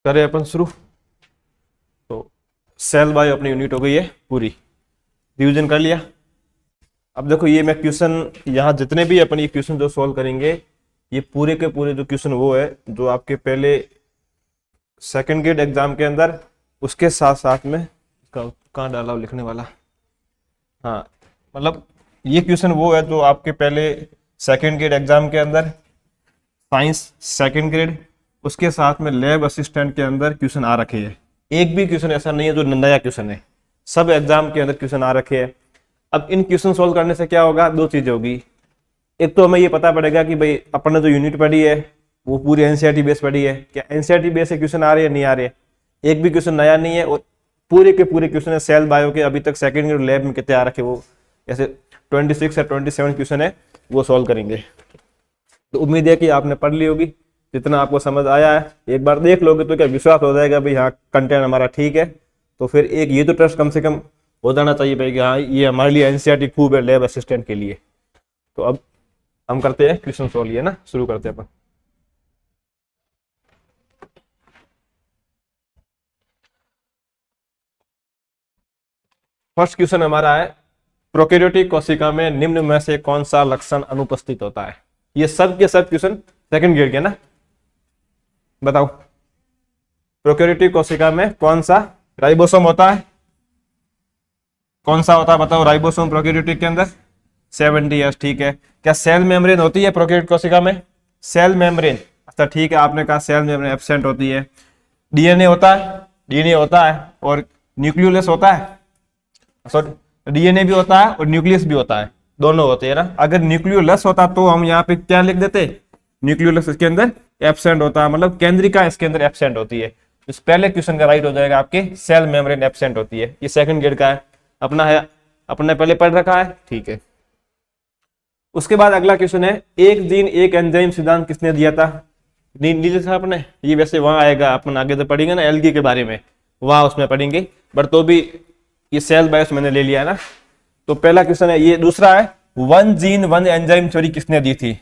करें अपन शुरू। तो सेल बायो अपनी यूनिट हो गई है पूरी, डिवीजन कर लिया। अब देखो ये मैं क्वेश्चन यहाँ जितने भी अपन ये क्वेश्चन जो सॉल्व करेंगे, ये पूरे के पूरे जो क्वेश्चन वो है जो आपके पहले सेकंड ग्रेड एग्जाम के अंदर, उसके साथ साथ में कहाँ डाला हो लिखने वाला, हाँ मतलब ये क्वेश्चन वो है जो आपके पहले सेकंड ग्रेड एग्जाम के अंदर साइंस सेकंड ग्रेड, उसके साथ में लैब असिस्टेंट के अंदर क्वेश्चन आ रखे हैं। एक भी क्वेश्चन ऐसा नहीं है जो नया क्वेश्चन है, सब एग्जाम के अंदर क्वेश्चन आ रखे हैं। अब इन क्वेश्चन सोल्व करने से क्या होगा, दो चीजें होगी। एक तो हमें ये पता पड़ेगा कि भाई अपन ने जो यूनिट पढ़ी है वो पूरी एनसीईआरटी बेस पढ़ी है, क्या एनसीईआरटी बेस से क्वेश्चन आ रहे हैं नहीं आ रहे। एक भी क्वेश्चन नया नहीं है और पूरे के पूरे क्वेश्चन है सेल बायो के। अभी तक सेकंड ग्रेड लैब में कितने आ रखे, वो ऐसे 26 या 27 क्वेश्चन है, वो सॉल्व करेंगे। तो उम्मीद है कि आपने पढ़ ली होगी, जितना आपको समझ आया है एक बार देख लोगे तो क्या विश्वास हो जाएगा भाई हाँ कंटेंट हमारा ठीक है। तो फिर एक ये तो ट्रस्ट कम से कम हो जाना चाहिए भाई कि हाँ ये हमारे लिए एनसीईआरटी खूब है लैब असिस्टेंट के लिए। तो अब हम करते हैं क्वेश्चन सॉल्व, है ना, शुरू करते हैं अपन। फर्स्ट क्वेश्चन हमारा है, प्रोकैरियोटिक कोशिका में निम्न में से कौन सा लक्षण अनुपस्थित होता है। ये सब के सब क्वेश्चन सेकंड ग्रेड के ना, बताओ प्रोकैरियोटिक कोशिका में कौन सा राइबोसोम होता है, कौन सा होता है बताओ राइबोसोम प्रोकैरियोटिक के अंदर। 70 यस ठीक है। क्या सेल मेम्ब्रेन होती है प्रोकैरियोटिक कोशिका में, सेल मेम्ब्रेन, अच्छा ठीक है आपने कहा सेल मेम्ब्रेन एब्सेंट होती है। डीएनए होता है, डीएनए होता है और न्यूक्लियोलस होता है, सॉरी डीएनए भी होता है और न्यूक्लियस भी होता है, दोनों होते हैं ना। अगर न्यूक्लियोलस होता तो हम यहाँ पे क्या लिख देते, न्यूक्लियोलस इसके अंदर एब्सेंट होता है, मतलब केंद्रिका इसके अंदर एब्सेंट होती है। इस पहले क्वेश्चन का राइट हो जाएगा आपके सेल मेम्ब्रेन एब्सेंट होती है। ये सेकंड ग्रेड का है, अपना है, अपने पहले पढ़ रखा है, ठीक है। उसके बाद अगला क्वेश्चन है, एक जीन एक एंजाइम सिद्धांत किसने दिया था, नीचे था अपने, ये वैसे वहां आएगा, अपन आगे तो पढ़ेंगे ना एल्गी के बारे में, वहां उसमें पढ़ेंगे, बट तो भी ये सेल बायोस मैंने ले लिया है ना। तो पहला क्वेश्चन है ये। दूसरा है, one gene one enzyme theory किसने दी थी।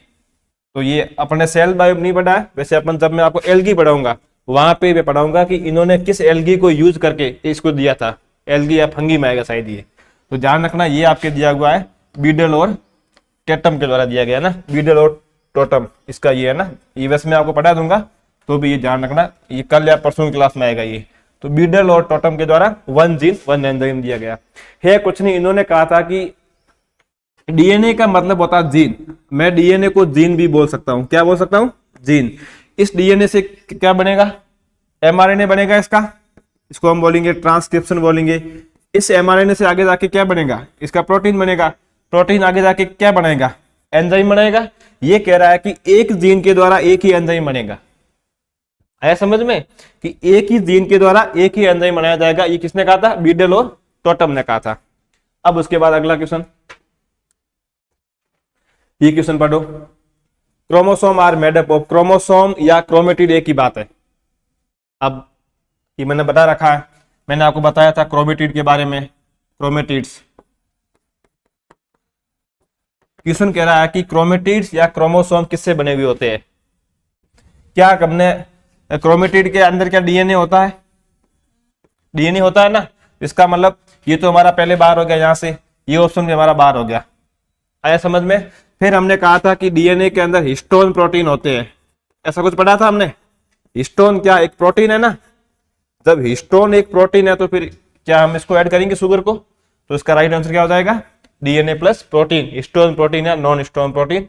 तो ये अपने सेल बायो नहीं पढ़ा है, वैसे अपन जब मैं आपको एल्गी पढ़ाऊंगा वहां पे मैं पढ़ाऊंगा कि इन्होंने किस एल्गी को यूज करके इसको दिया था। एल्गी या फंगी में आएगा शायद ये, तो ध्यान रखना ये आपके दिया हुआ है बीडल और टेटम के द्वारा दिया गया ना, बीडल और टोटम इसका ये है ना। ये वैसे मैं आपको पढ़ा दूंगा तो भी ये ध्यान रखना, ये कल या परसों की क्लास में आएगा ये। तो बीडल और टोटम के द्वारा वन जीन वन एंजाइम दिया गया है। कुछ नहीं, इन्होंने कहा था कि डीएनए का मतलब होता है जीन, मैं डीएनए को जीन भी बोल सकता हूं, क्या बोल सकता हूं, जीन। इस डीएनए से क्या बनेगा, एमआरएनए बनेगा इसका, इसको हम बोलेंगे ट्रांसक्रिप्शन बोलेंगे। इस एमआरएनए से आगे जाके क्या बनेगा, इसका प्रोटीन बनेगा, प्रोटीन आगे जाके क्या बनेगा, एंजाइम बनेगा। ये कह रहा है कि एक जीन के द्वारा एक ही एंजाइम बनेगा, आया समझ में, कि एक ही जीन के द्वारा एक ही एंजाइम बनाया जाएगा। ये किसने कहा था, बीडल और टोटम ने कहा था। अब उसके बाद अगला क्वेश्चन, ये क्वेश्चन पढ़ो, chromosome are made up of, chromosome या क्रोमेटिड एक ही बात है। अब ये मैंने बता रखा है, मैंने आपको बताया था क्रोमेटिड के बारे में, क्रोमेटिड्स। क्वेश्चन कह रहा है कि क्रोमेटिड्स या क्रोमोसोम किससे बने हुए होते हैं। क्या हमने क्रोमेटिड के अंदर क्या डीएनए होता है, डीएनए होता है ना। इसका मतलब ये तो हमारा पहले बाहर हो गया, यहां से ये ऑप्शन भी हमारा बाहर हो गया, आया समझ में। फिर हमने कहा था कि डीएनए के अंदर हिस्टोन प्रोटीन होते हैं, ऐसा कुछ पढ़ा था हमने। हिस्टोन क्या एक प्रोटीन है ना, जब हिस्टोन एक प्रोटीन है तो फिर क्या हम इसको ऐड करेंगे शुगर को, तो इसका राइट आंसर क्या हो जाएगा, DNA plus protein. Histone protein है, नॉन हिस्टोन प्रोटीन,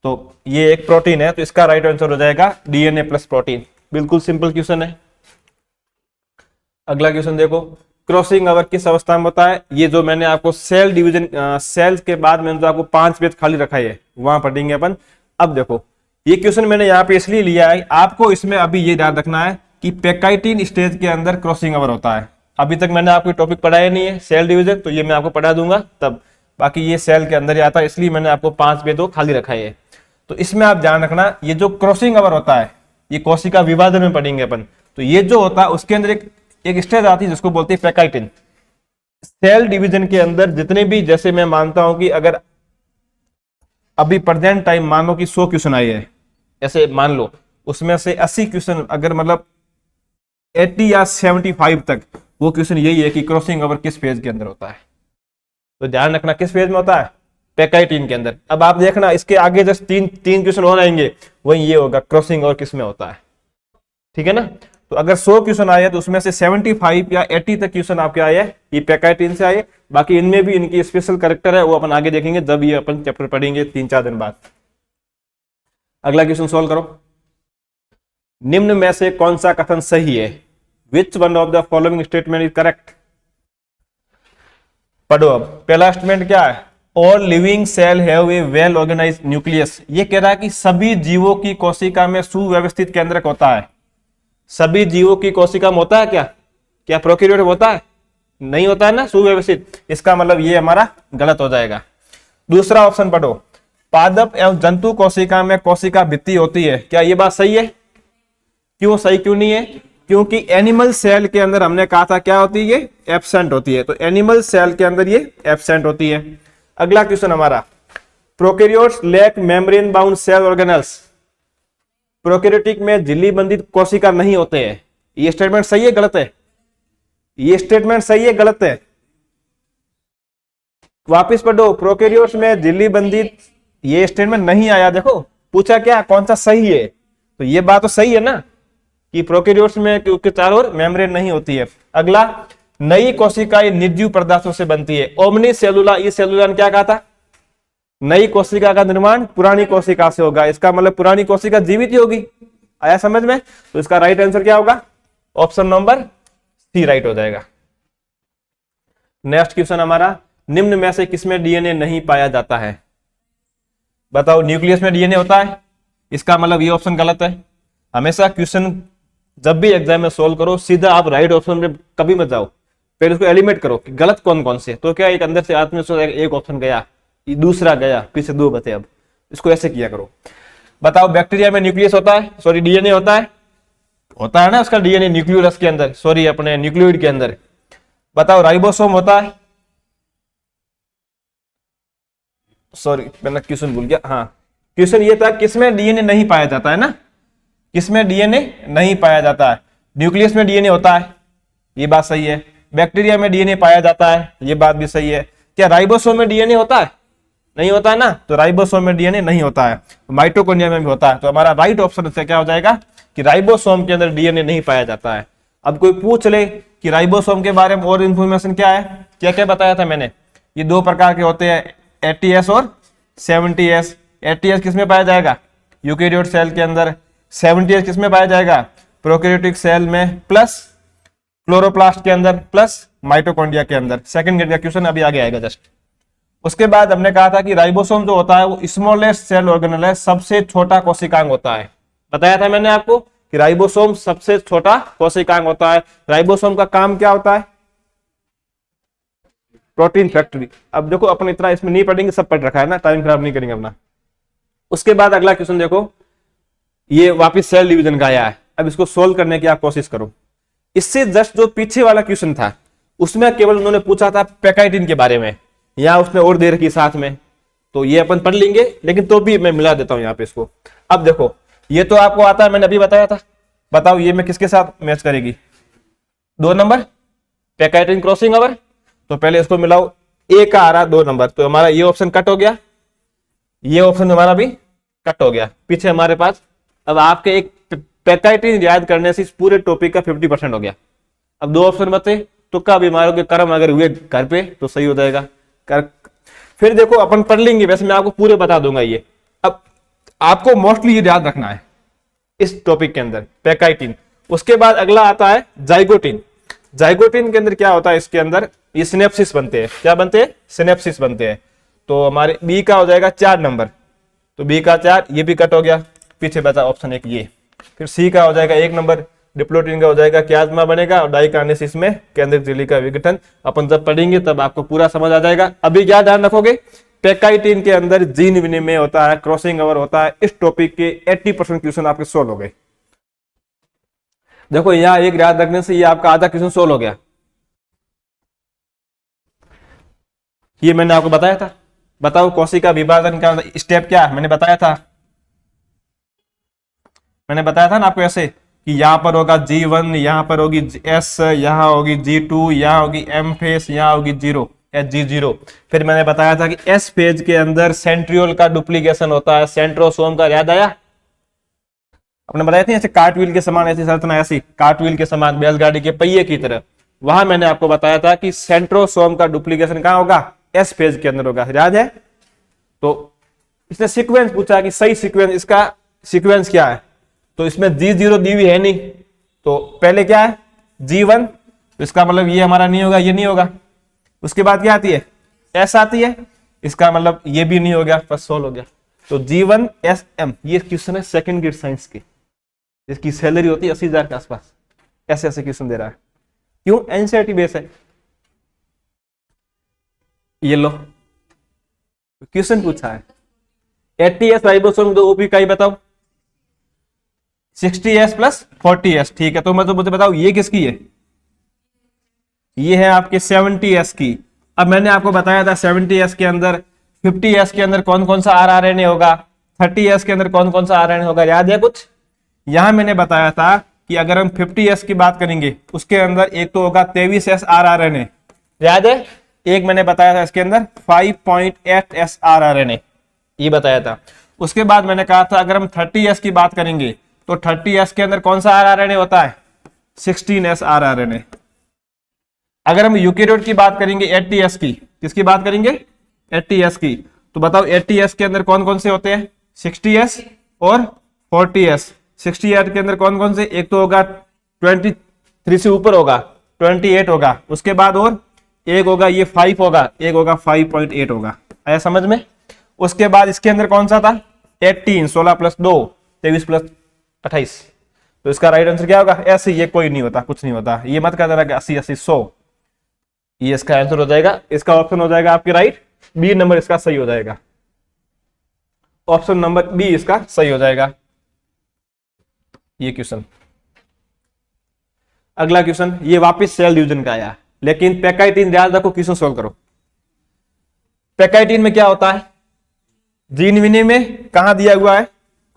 तो ये एक प्रोटीन है, तो इसका राइट आंसर हो जाएगा डीएनए प्लस प्रोटीन। बिल्कुल सिंपल क्वेश्चन है। अगला क्वेश्चन देखो, क्रॉसिंग ओवर किस अवस्था में होता है। ये जो मैंने आपको सेल डिवीजन, सेल्स के बाद मैंने तो आपको 5 पेज खाली रखा है, वहां पढ़ेंगे अपन। अब देखो ये क्वेश्चन मैंने यहाँ पे इसलिए लिया है, आपको इसमें अभी ये याद रखना है कि पेकाइटिन स्टेज के अंदर क्रॉसिंग ओवर होता है। अभी तक मैंने आपको टॉपिक पढ़ाया नहीं है सेल डिवीजन, तो ये मैं आपको पढ़ा दूंगा तब, बाकी ये सेल के अंदर ही आता है, इसलिए मैंने आपको 5 पेज खाली रखा है। तो इसमें आप ध्यान रखना, ये जो क्रॉसिंग ओवर होता है ये कोशिका विभाजन में पढ़ेंगे अपन। तो ये जो होता है उसके अंदर एक स्टेज आती है जिसको बोलते हैं पैकाइटिन। सेल डिवीजन के अंदर जितने भी, जैसे मैं मानता हूं कि अगर अभी प्रेजेंट टाइम मान लो कि 100 क्वेश्चन आए हैं, ऐसे मान लो, उसमें से 80 क्वेश्चन अगर मतलब 80 या 75 तक वो क्वेश्चन यही है कि क्रॉसिंग ओवर किस फेज के अंदर होता है। तो ध्यान रखना किस फेज में होता है, पैकाइटिन के अंदर। अब आप देखना इसके आगे जस्ट तीन क्वेश्चन और आएंगे, वही ये होगा क्रॉसिंग ओवर किस में होता है, ठीक है ना। तो अगर 100 क्वेश्चन आए तो उसमें से 75 या 80 तक क्वेश्चन आपके आए ये पैकाइटिन से आए। बाकी इनमें भी इनकी स्पेशल कैरेक्टर है, वो अपन आगे देखेंगे जब ये अपन चैप्टर पढ़ेंगे 3-4 दिन बाद। अगला क्वेश्चन सॉल्व करो। निम्न में से कौन सा कथन सही है? Which one of the following statement is correct? पढ़ो। अब पहला स्टेटमेंट क्या है? All living cell have a well organised nucleus. ये कह रहा है कि सभी जीवों की कोशिका में सुव्यवस्थित केंद्रक होता है। सभी जीवों की कोशिका में होता है क्या? क्या प्रोकैरियोट होता है? नहीं होता है ना सुव्यवस्थित। इसका मतलब ये हमारा गलत हो जाएगा। दूसरा ऑप्शन पढ़ो। पादप एवं जंतु कोशिका में कोशिका भित्ति होती है। क्या ये बात सही है? क्यों सही क्यों नहीं है? क्योंकि एनिमल सेल के अंदर हमने कहा था क्या होती है, ये एब्सेंट होती है। तो एनिमल सेल के अंदर ये एब्सेंट होती है। अगला क्वेश्चन हमारा, prokaryotes lack membrane bound cell organelles. Prokaryotic में झिल्ली बंधित कोशिका नहीं होते हैं। ये स्टेटमेंट सही है गलत है? ये स्टेटमेंट सही है गलत है? वापिस पढ़ो। प्रोकैरियोट्स में झिल्ली बंधित, ये स्टेटमेंट नहीं आया। देखो पूछा क्या, कौन सा सही है, तो ये बात तो सही है ना कि प्रोकैरियोट्स में क्योंकि चारों ओर मेम्ब्रेन नहीं होती है। अगला, नई कोशिकाएं निर्जीव पदार्थों से बनती है। ओमनी सेलुला, ये सेलुला ने क्या कहा था? नई कोशिका का निर्माण पुरानी कोशिका से होगा। इसका मतलब पुरानी कोशिका जीवित ही होगी। आया समझ में? तो इसका राइट आंसर क्या होगा? ऑप्शन नंबर सी राइट हो जाएगा। नेक्स्ट क्वेश्चन हमारा, निम्न में से किसमें डीएनए नहीं पाया जाता है? बताओ। न्यूक्लियस में डीएनए होता है। इसका मतलब ये ऑप्शन गलत है। हमेशा क्वेश्चन जब भी एग्जाम में सोल्व करो सीधा आप राइट ऑप्शन में कभी मत जाओ, पहले उसको एलिमिनेट करो कि गलत कौन कौन से। तो क्या एक अंदर से आत्मविश्वास, एक ऑप्शन गया, दूसरा गया, पीछे 2 बचे। अब इसको ऐसे किया करो। बताओ, बैक्टीरिया में न्यूक्लियस होता है, सॉरी डीएनए होता है? होता है ना उसका डीएनए न्यूक्लियोलस के अंदर, सॉरी अपने न्यूक्लियोइड के अंदर। बताओ, राइबोसोम होता है? सॉरी मैंने क्वेश्चन भूल गया। हाँ, क्वेश्चन ये था किसमें डीएनए नहीं पाया जाता है ना, किसमें डीएनए नहीं पाया जाता है? न्यूक्लियस में डीएनए होता है, ये बात सही है। बैक्टीरिया में डीएनए पाया जाता है, ये बात भी सही है। क्या राइबोसोम में डीएनए होता है? नहीं होता है ना, तो राइबोसोम में डीएनए नहीं होता है। माइटोकॉन्ड्रिया में भी होता है। तो हमारा राइट ऑप्शन से क्या हो जाएगा कि राइबोसोम के अंदर डीएनए नहीं पाया जाता है। अब कोई पूछ ले कि राइबोसोम के बारे में और इंफॉर्मेशन क्या है, क्या क्या बताया था मैंने? ये 2 प्रकार के होते हैं, 80S और 70S। 80S किसमें पाया जाएगा? यूकेरियोट सेल के अंदर। 70S किसमें पाया जाएगा? प्रोकैरियोटिक सेल में, प्लस क्लोरोप्लास्ट के अंदर, प्लस माइटोकॉन्ड्रिया के अंदर। सेकंड ग्रेड का क्वेश्चन अभी आगे आएगा जस्ट। उसके बाद हमने कहा था कि राइबोसोम जो होता है वो स्मॉलेस्ट सेल ऑर्गेनेल है, सबसे छोटा कोशिकांग होता है। बताया था मैंने आपको कि राइबोसोम सबसे छोटा कोशिकांग होता है। राइबोसोम का काम क्या होता है? Protein factory. अब देखो अपन इतना इसमें नहीं पढ़ेंगे, सब पढ़ रखा है ना, टाइम खराब नहीं करेंगे अपना। उसके बाद अगला क्वेश्चन देखो, ये वापिस सेल डिवीजन का आया है। अब इसको सोल्व करने की आप कोशिश करो। इससे जस्ट जो पीछे वाला क्वेश्चन था उसमें केवल उन्होंने पूछा था पैकाइटिन के बारे में, या उसने और दे रखी साथ में, तो ये अपन पढ़ लेंगे, लेकिन तो भी मैं मिला देता हूं यहाँ पे इसको। अब देखो ये तो आपको आता है, मैंने अभी बताया था। बताओ ये मैं किसके साथ मैच करेगी? 2 नंबर पैकाइटिन क्रॉसिंग ओवर। तो पहले इसको मिलाओ, ए का आ रहा 2 नंबर, तो हमारा ये ऑप्शन कट हो गया, ये ऑप्शन हमारा भी कट हो गया। पीछे हमारे पास अब आपके एक पैकाइटिन याद करने से इस पूरे टॉपिक का 50% हो गया। अब 2 ऑप्शन बचे, तुक्का बीमारों के कर्म अगर हुए घर पे तो सही हो जाएगा। फिर देखो अपन पढ़ लेंगे, वैसे मैं आपको पूरे बता दूंगा ये। अब आपको मोस्टली ये याद रखना है इस टॉपिक के अंदर, पैकाइटिन। उसके बाद अगला आता है जाइगोटिन। जाइगोटिन के अंदर क्या होता है? इसके अंदर ये सिनेप्सिस बनते हैं। क्या बनते हैं? सिनेप्सिस बनते हैं। तो हमारे बी का हो जाएगा 4 नंबर, तो बी का 4, ये भी कट हो गया, पीछे बचा ऑप्शन 1 ये। फिर सी का हो जाएगा 1 नंबर, डिप्लोटिन का हो जाएगा क्याज्मा बनेगा, और डाइकार्नेसिस में केंद्रक झिल्ली का विघटन। अपन जब पढ़ेंगे तब आपको पूरा समझ आ जाएगा। अभी क्या ध्यान रखोगे? पैकाइटिन के अंदर जीन विनिमय होता है, क्रॉसिंग ओवर होता है। इस टॉपिक के 80% क्वेश्चन आपके सोल्व हो गए। देखो यहाँ एक याद रखने से ये आपका आधा क्वेश्चन सोल्व हो गया। ये मैंने आपको बताया था। बताओ कोशिका विभाजन का स्टेप क्या है, मैंने बताया था। मैंने बताया था ना आपको ऐसे कि यहाँ पर होगा G1, यहाँ पर होगी S, यहाँ होगी G2, यहाँ होगी M फेज, यहाँ होगी 0 G0। फिर मैंने बताया था कि S फेज के अंदर सेंट्रियोल का डुप्लीकेशन होता है, सेंट्रोसोम का। याद आया? आपने बताया था ऐसे कार्टव्हील के समान, ऐसी संरचना, ऐसी कार्टव्हील के समान बैलगाड़ी के पहिए की तरह। वहां मैंने आपको बताया था कि सेंट्रोसोम का डुप्लीकेशन कहां होगा? S फेज के अंदर होगा। याद है? तो इसने सीक्वेंस पूछा कि सही सीक्वेंस, इसका सीक्वेंस क्या है? तो इसमें G0 दी हुई है नहीं, तो पहले क्या है? G1, तो इसका मतलब ये हमारा नहीं होगा, ये नहीं होगा। उसके बाद क्या आती है? S आती है, इसका मतलब ये भी नहीं हो गया, बस सोल्व हो गया। तो G1 SM, ये क्वेश्चन है सेकंड ग्रेड साइंस की, इसकी सैलरी होती है 80,000 के आसपास। ऐसे ऐसे क्वेश्चन दे रहा है, क्यों? एनसीईआरटी बेस है। ये लो क्वेश्चन पूछा है 80S राइबोसोम दो ओपी का बताओ, 60S प्लस 40S। ठीक है, तो मतलब मुझे बताओ ये किसकी है? ये है आपके 70S की। अब मैंने आपको बताया था 70S के अंदर 50S के अंदर कौन कौन सा आरआरएनए होगा, 30S के अंदर कौन कौन सा आरआरएनए होगा। याद है कुछ? यहां मैंने बताया था कि अगर हम 50S की बात करेंगे उसके अंदर एक तो होगा 23S आरआरएनए। याद है? एक मैंने बताया था इसके अंदर 5.8S आरआरएनए, ये बताया था। उसके बाद मैंने कहा था अगर हम 30S की बात करेंगे तो 30S के अंदर कौन सा आरआरएनए होता है? 16S rRNA. अगर हम यूकेरियोट की बात करेंगे 80S की, किसकी बात करेंगे? 80S की, तो बताओ 80S के अंदर कौन कौन से होते हैं? 60S और 40S। 60S के अंदर कौन कौन से? एक तो होगा 23 से ऊपर होगा, 28 होगा। उसके बाद और एक होगा, ये 5 होगा, एक होगा 5.8 होगा। आया समझ में? उसके बाद इसके अंदर कौन सा था? 18, 16 प्लस 2, 23 प्लस 28। तो इसका राइट आंसर क्या होगा? ऐसे ये कोई नहीं होता, कुछ नहीं होता। ये मत कहना कि 80 80 100, ये इसका आंसर हो जाएगा। इसका ऑप्शन हो जाएगा आपके राइट, बी नंबर इसका सही हो जाएगा। ऑप्शन नंबर बी इसका सही हो जाएगा ये क्वेश्चन। अगला क्वेश्चन ये वापस सेल डिवीजन का आया, लेकिन पैकाइटिन ध्यान रखो, क्वेश्चन सोल्व करो। पैकाइटिन में क्या होता है? जीन विनिमय में कहां दिया हुआ है?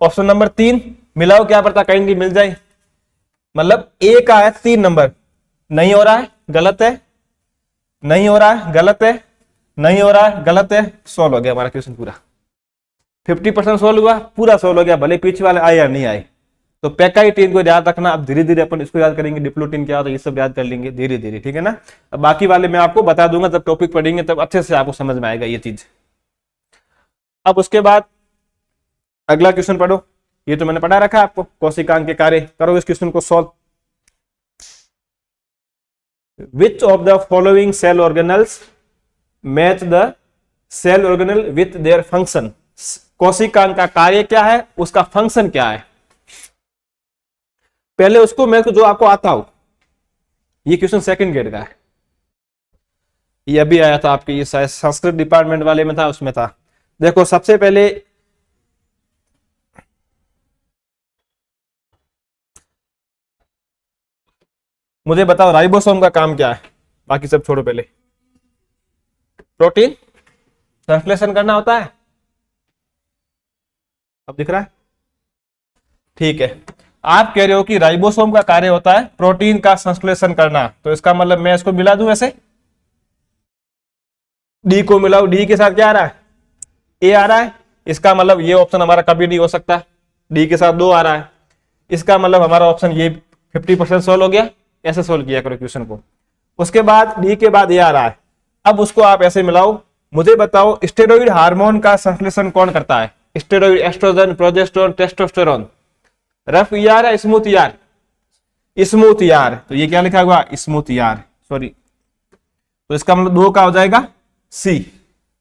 ऑप्शन नंबर 3, मिलाओ क्या पता कहीं की मिल जाए। मतलब ए का है 3 नंबर, नहीं हो रहा है, गलत है, नहीं हो रहा है, गलत है, नहीं हो रहा है, गलत है। सोल्व हो गया हमारा क्वेश्चन पूरा, 50% सोल्व हुआ, पूरा सोल्व हो गया, भले पीछे वाले आए या नहीं आए। तो पैकाइटिन को याद रखना। अब धीरे धीरे अपन इसको याद करेंगे, डिप्लोटिन क्या होता है ये सब याद कर लेंगे धीरे धीरे, ठीक है ना। अब बाकी वाले मैं आपको बता दूंगा, जब टॉपिक पढ़ेंगे तब अच्छे से आपको समझ में आएगा ये चीज। अब उसके बाद अगला क्वेश्चन पढ़ो, ये तो मैंने पढ़ा रखा है आपको, कोशिकांग के कार्य। करो इस क्वेश्चन को solve. Which of the following cell organelles match the cell organelle with their function. कोशिकांग का कार्य क्या है, उसका फंक्शन क्या है, पहले उसको मैं जो आपको आता हो। ये क्वेश्चन सेकंड ग्रेड का है, ये अभी आया था आपके, ये शायद संस्कृत डिपार्टमेंट वाले में था, उसमें था। देखो सबसे पहले मुझे बताओ राइबोसोम का काम क्या है, बाकी सब छोड़ो, पहले प्रोटीन संश्लेषण करना होता है। अब दिख रहा है? ठीक है, आप कह रहे हो कि राइबोसोम का कार्य होता है प्रोटीन का संश्लेषण करना, तो इसका मतलब मैं इसको मिला दूं ऐसे, डी को मिलाओ, डी के साथ क्या आ रहा है? ए आ रहा है। इसका मतलब ये ऑप्शन हमारा कभी नहीं हो सकता, डी के साथ 2 आ रहा है। इसका मतलब हमारा ऑप्शन ये 50% सोल्व हो गया। ऐसे सोल्व किया करो क्वेश्चन को। उसके बाद डी के बाद ए आ रहा है, अब उसको आप ऐसे मिलाओ। मुझे बताओ स्टेरॉइड हार्मोन का संश्लेषण कौन करता है? Steroid, estrogen, progesterone, testosterone. Rough ER है स्मूथ ईआर? स्मूथ ईआर, तो ये क्या लिखा हुआ? Smooth ER, sorry. तो इसका मतलब 2 का हो जाएगा सी।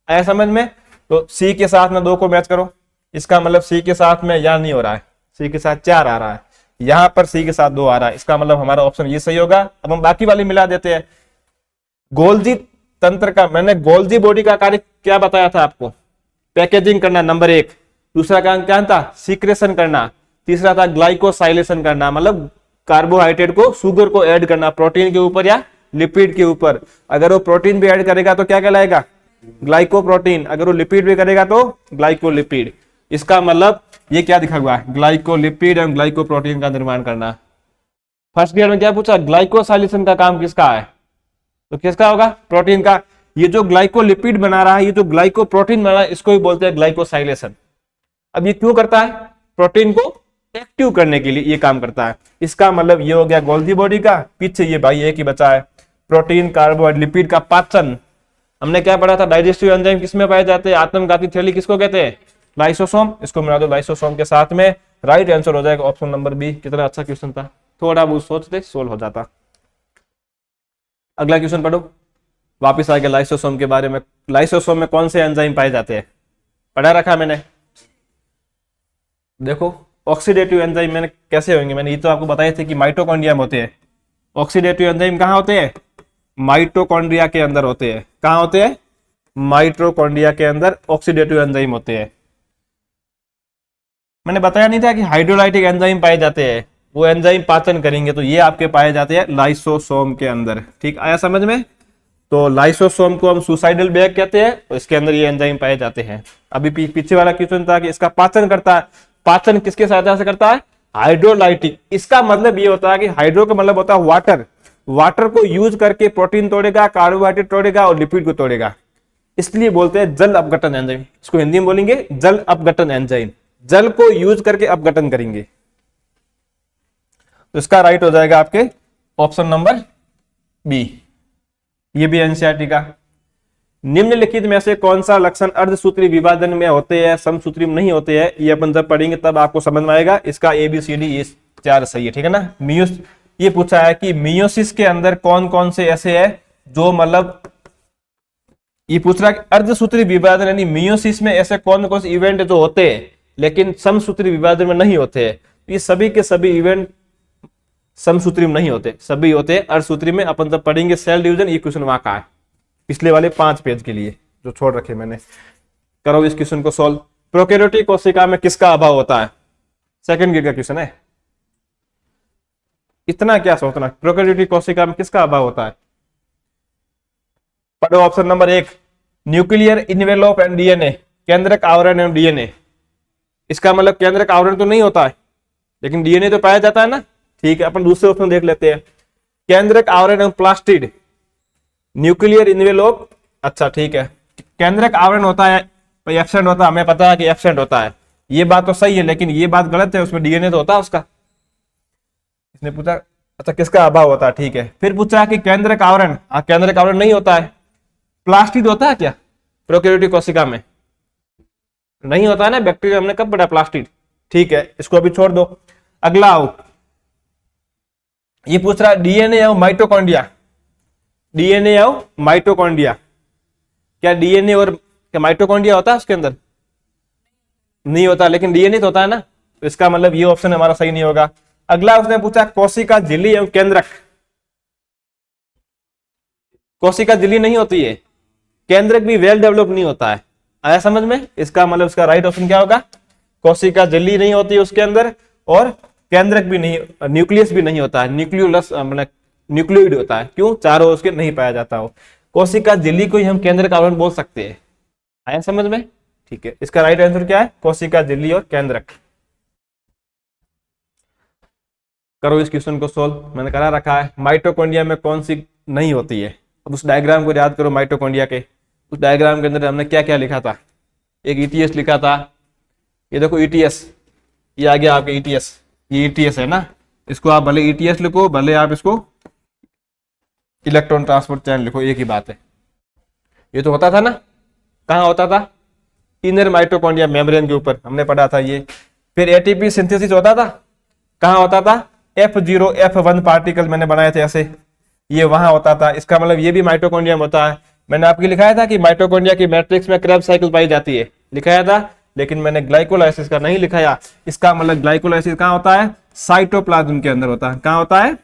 आया समझ में? तो सी के साथ में 2 को मैच करो, इसका मतलब सी के साथ में यार नहीं हो रहा है, सी के साथ 4 आ रहा है, यहां पर सी के साथ 2 आ रहा है, इसका मतलब हमारा ऑप्शन ये सही होगा। अब हम बाकी वाले मिला देते हैं। गोल्जी तंत्र का, मैंने गोल्जी बॉडी का कार्य क्या बताया था आपको? पैकेजिंग करना, नंबर 1। दूसरा काम क्या था? सीक्रेशन करना। तीसरा था ग्लाइकोसाइलेशन करना, मतलब कार्बोहाइड्रेट को, शुगर को ऐड करना प्रोटीन के ऊपर या लिपिड के ऊपर। अगर वो प्रोटीन भी ऐड करेगा तो क्या कहलाएगा, ग्लाइकोप्रोटीन। अगर वो लिपिड भी करेगा तो ग्लाइकोलिपिड। इसका मतलब ये क्या दिखा हुआ है, ग्लाइकोलिपिड एवं ग्लाइकोप्रोटीन का निर्माण करना। फर्स्ट ईयर में क्या पूछा, ग्लाइकोसाइलेशन का काम किसका है, तो किसका होगा, प्रोटीन का। ये जो ग्लाइकोलिपिड बना रहा है, ये जो ग्लाइकोप्रोटीन बना रहा है, इसको ही बोलते हैं ग्लाइकोसाइलेशन। अब ये क्यों करता है, प्रोटीन को एक्टिव करने के लिए ये काम करता है। इसका मतलब ये हो गया गोल्गी बॉडी का। पीछे ये भाई एक ही बचा है, प्रोटीन कार्बोहाइड्रेट लिपिड का पाचन। हमने क्या पढ़ा था, डाइजेस्टिव एंजाइम किसमें पाए जाते हैं, आत्मघाती थैली किसको कहते हैं, लाइसोसोम। इसको मिला दो लाइसोसोम के साथ में, राइट आंसर हो जाएगा ऑप्शन नंबर बी। कितना अच्छा क्वेश्चन था, थोड़ा बहुत सोचते सोल्व हो जाता। अगला क्वेश्चन पढ़ो, वापिस आ गया लाइसोसोम के बारे में। लाइसोसोम में कौन से एंजाइम पाए जाते हैं, पढ़ा रखा मैंने। देखो ऑक्सीडेटिव एंजाइम मैंने कैसे होंगे, मैंने ये तो आपको बताए थे कि माइटोकॉन्ड्रिया में होते हैं। ऑक्सीडेटिव एंजाइम कहाँ होते हैं, माइटोकॉन्ड्रिया के अंदर होते हैं। कहाँ होते हैं, माइटोकॉन्ड्रिया के अंदर ऑक्सीडेटिव एंजाइम होते हैं। मैंने बताया नहीं था कि हाइड्रोलाइटिक एंजाइम पाए जाते हैं, वो एंजाइम पाचन करेंगे, तो ये आपके पाए जाते हैं लाइसोसोम के अंदर। ठीक आया समझ में। तो लाइसोसोम को हम सुसाइडल बैग कहते हैं, तो इसके अंदर ये एंजाइम पाए जाते हैं। अभी पीछे वाला क्वेश्चन था कि इसका पाचन करता है, पाचन किसके सहायता से करता है, हाइड्रोलाइटिक। इसका मतलब ये होता है कि हाइड्रो का मतलब होता है वाटर, वाटर को यूज करके प्रोटीन तोड़ेगा, कार्बोहाइड्रेट तोड़ेगा और लिपिड को तोड़ेगा, इसलिए बोलते हैं जल अपघटन एंजाइम। इसको हिंदी में बोलेंगे जल अपघटन एंजाइम, जल को यूज करके अपघटन करेंगे। तो इसका राइट हो जाएगा आपके ऑप्शन नंबर बी। ये भी एनसीईआरटी का। निम्नलिखित में से कौन सा लक्षण अर्धसूत्री विभाजन में होते हैं, समसूत्री में नहीं होते हैं, ये अपन जब पढ़ेंगे तब आपको समझ में आएगा। इसका ABCD ये 4 सही है, ठीक है ना। मियोस ये पूछा है कि मियोसिस के अंदर कौन कौन से ऐसे है जो मतलब, ये पूछ रहा है अर्धसूत्री विभाजन यानी मियोसिस में ऐसे कौन कौन से इवेंट जो होते हैं लेकिन समसूत्री विभाजन में नहीं होते हैं। ये सभी के सभी इवेंट समसूत्री में नहीं होते, सभी होते हैं अर्धसूत्री में। अपन जब पढ़ेंगे सेल डिवीजन, ये क्वेश्चन वहां का है पिछले वाले 5 पेज के लिए जो छोड़ रखे मैंने। करो इस क्वेश्चन को सॉल्व। प्रोकैरियोटिक कोशिका में किसका अभाव होता है, सेकंड गियर का क्वेश्चन है। इतना क्या सोचना, प्रोकैरियोटिक कोशिका में किसका अभाव होता है। पढ़ो option number 1, nuclear envelope and DNA, केंद्रक आवरण एवं डीएनए। इसका मतलब केंद्रक आवरण तो नहीं होता है लेकिन डीएनए तो पाया जाता है ना। ठीक है, अपन दूसरे ऑप्शन देख लेते हैं। केंद्रक आवरण एवं प्लास्टिड, न्यूक्लियर इन्वेलप, अच्छा ठीक है। केंद्रक आवरण होता है, एब्सेंट होता है, हमें पता है कि एब्सेंट होता है, ये बात तो सही है, लेकिन ये बात गलत है, उसमें डीएनए तो होता है उसका। इसने पूछा अच्छा किसका अभाव होता है, ठीक है। फिर पूछा कि केंद्रक आवरण, केंद्रक आवरण नहीं होता है। प्लास्टिड होता है क्या प्रोकैरियोटिक कोशिका में, नहीं होता है ना, बैक्टीरिया हमने कब पढ़ा प्लास्टिड। ठीक है, इसको अभी छोड़ दो। अगला आओ, ये पूछ रहा डीएनए एवं माइटोकॉन्ड्रिया, डीएनए एवं माइटोकॉन्ड्रिया, क्या डीएनए और क्या माइटोकॉन्ड्रिया होता है उसके अंदर, नहीं होता, लेकिन डीएनए तो होता है ना। तो इसका मतलब ये ऑप्शन हमारा सही नहीं होगा। अगला उसने पूछा कोशिका झिल्ली एवं केंद्रक, कोशिका झिल्ली नहीं होती है, केंद्रक भी वेल डेवलप नहीं होता है। आया समझ में। इसका मतलब इसका राइट ऑप्शन क्या होगा, कोशिका झिल्ली नहीं होती उसके अंदर और केंद्रक भी नहीं, न्यूक्लियस भी नहीं होता है, न्यूक्लियोलस मतलब न्यूक्लियोइड होता है। क्यों, चारों उसके नहीं पाया जाता हो। कोशिका झिल्ली को ही हम केंद्रक आवरण बोल सकते हैं। आया समझ में। ठीक है, इसका राइट आंसर क्या है, कोशिका झिल्ली और केंद्रक। करो इस क्वेश्चन को सोल्व, मैंने करा रखा है। माइटोकॉन्ड्रिया में कौन सी नहीं होती है। अब उस डायग्राम को याद करो माइटोकॉन्ड्रिया के। उस डायग्राम के अंदर हमने क्या क्या लिखा था, एक ईटीएस लिखा था, ये देखो ईटीएस, ये आ गया आपके ईटीएस, ये ईटीएस है ना। इसको आप भले ईटीएस लिखो, भले आप इसको इलेक्ट्रॉन ट्रांसपोर्ट चैन लिखो, एक ही बात है। ये तो होता था ना, कहाँ होता था, इनर माइटोकॉन्ड्रिया मेम्ब्रेन के ऊपर, हमने पढ़ा था ये। फिर एटीपी सिंथेसिस होता था, कहाँ होता था, F0 F1 पार्टिकल मैंने बनाए थे ऐसे, ये वहां होता था। इसका मतलब ये भी माइटोकॉन्ड्रिया में होता है। मैंने आपको लिखाया था कि माइटोकॉन्ड्रिया की मैट्रिक्स में क्रेब्स साइकिल पाई जाती है, लिखाया था, लेकिन मैंने ग्लाइकोलाइसिस का नहीं लिखाया। इसका मतलब ग्लाइकोलाइसिस कहाँ होता है, साइटोप्लाज्म के अंदर होता है। कहाँ होता है,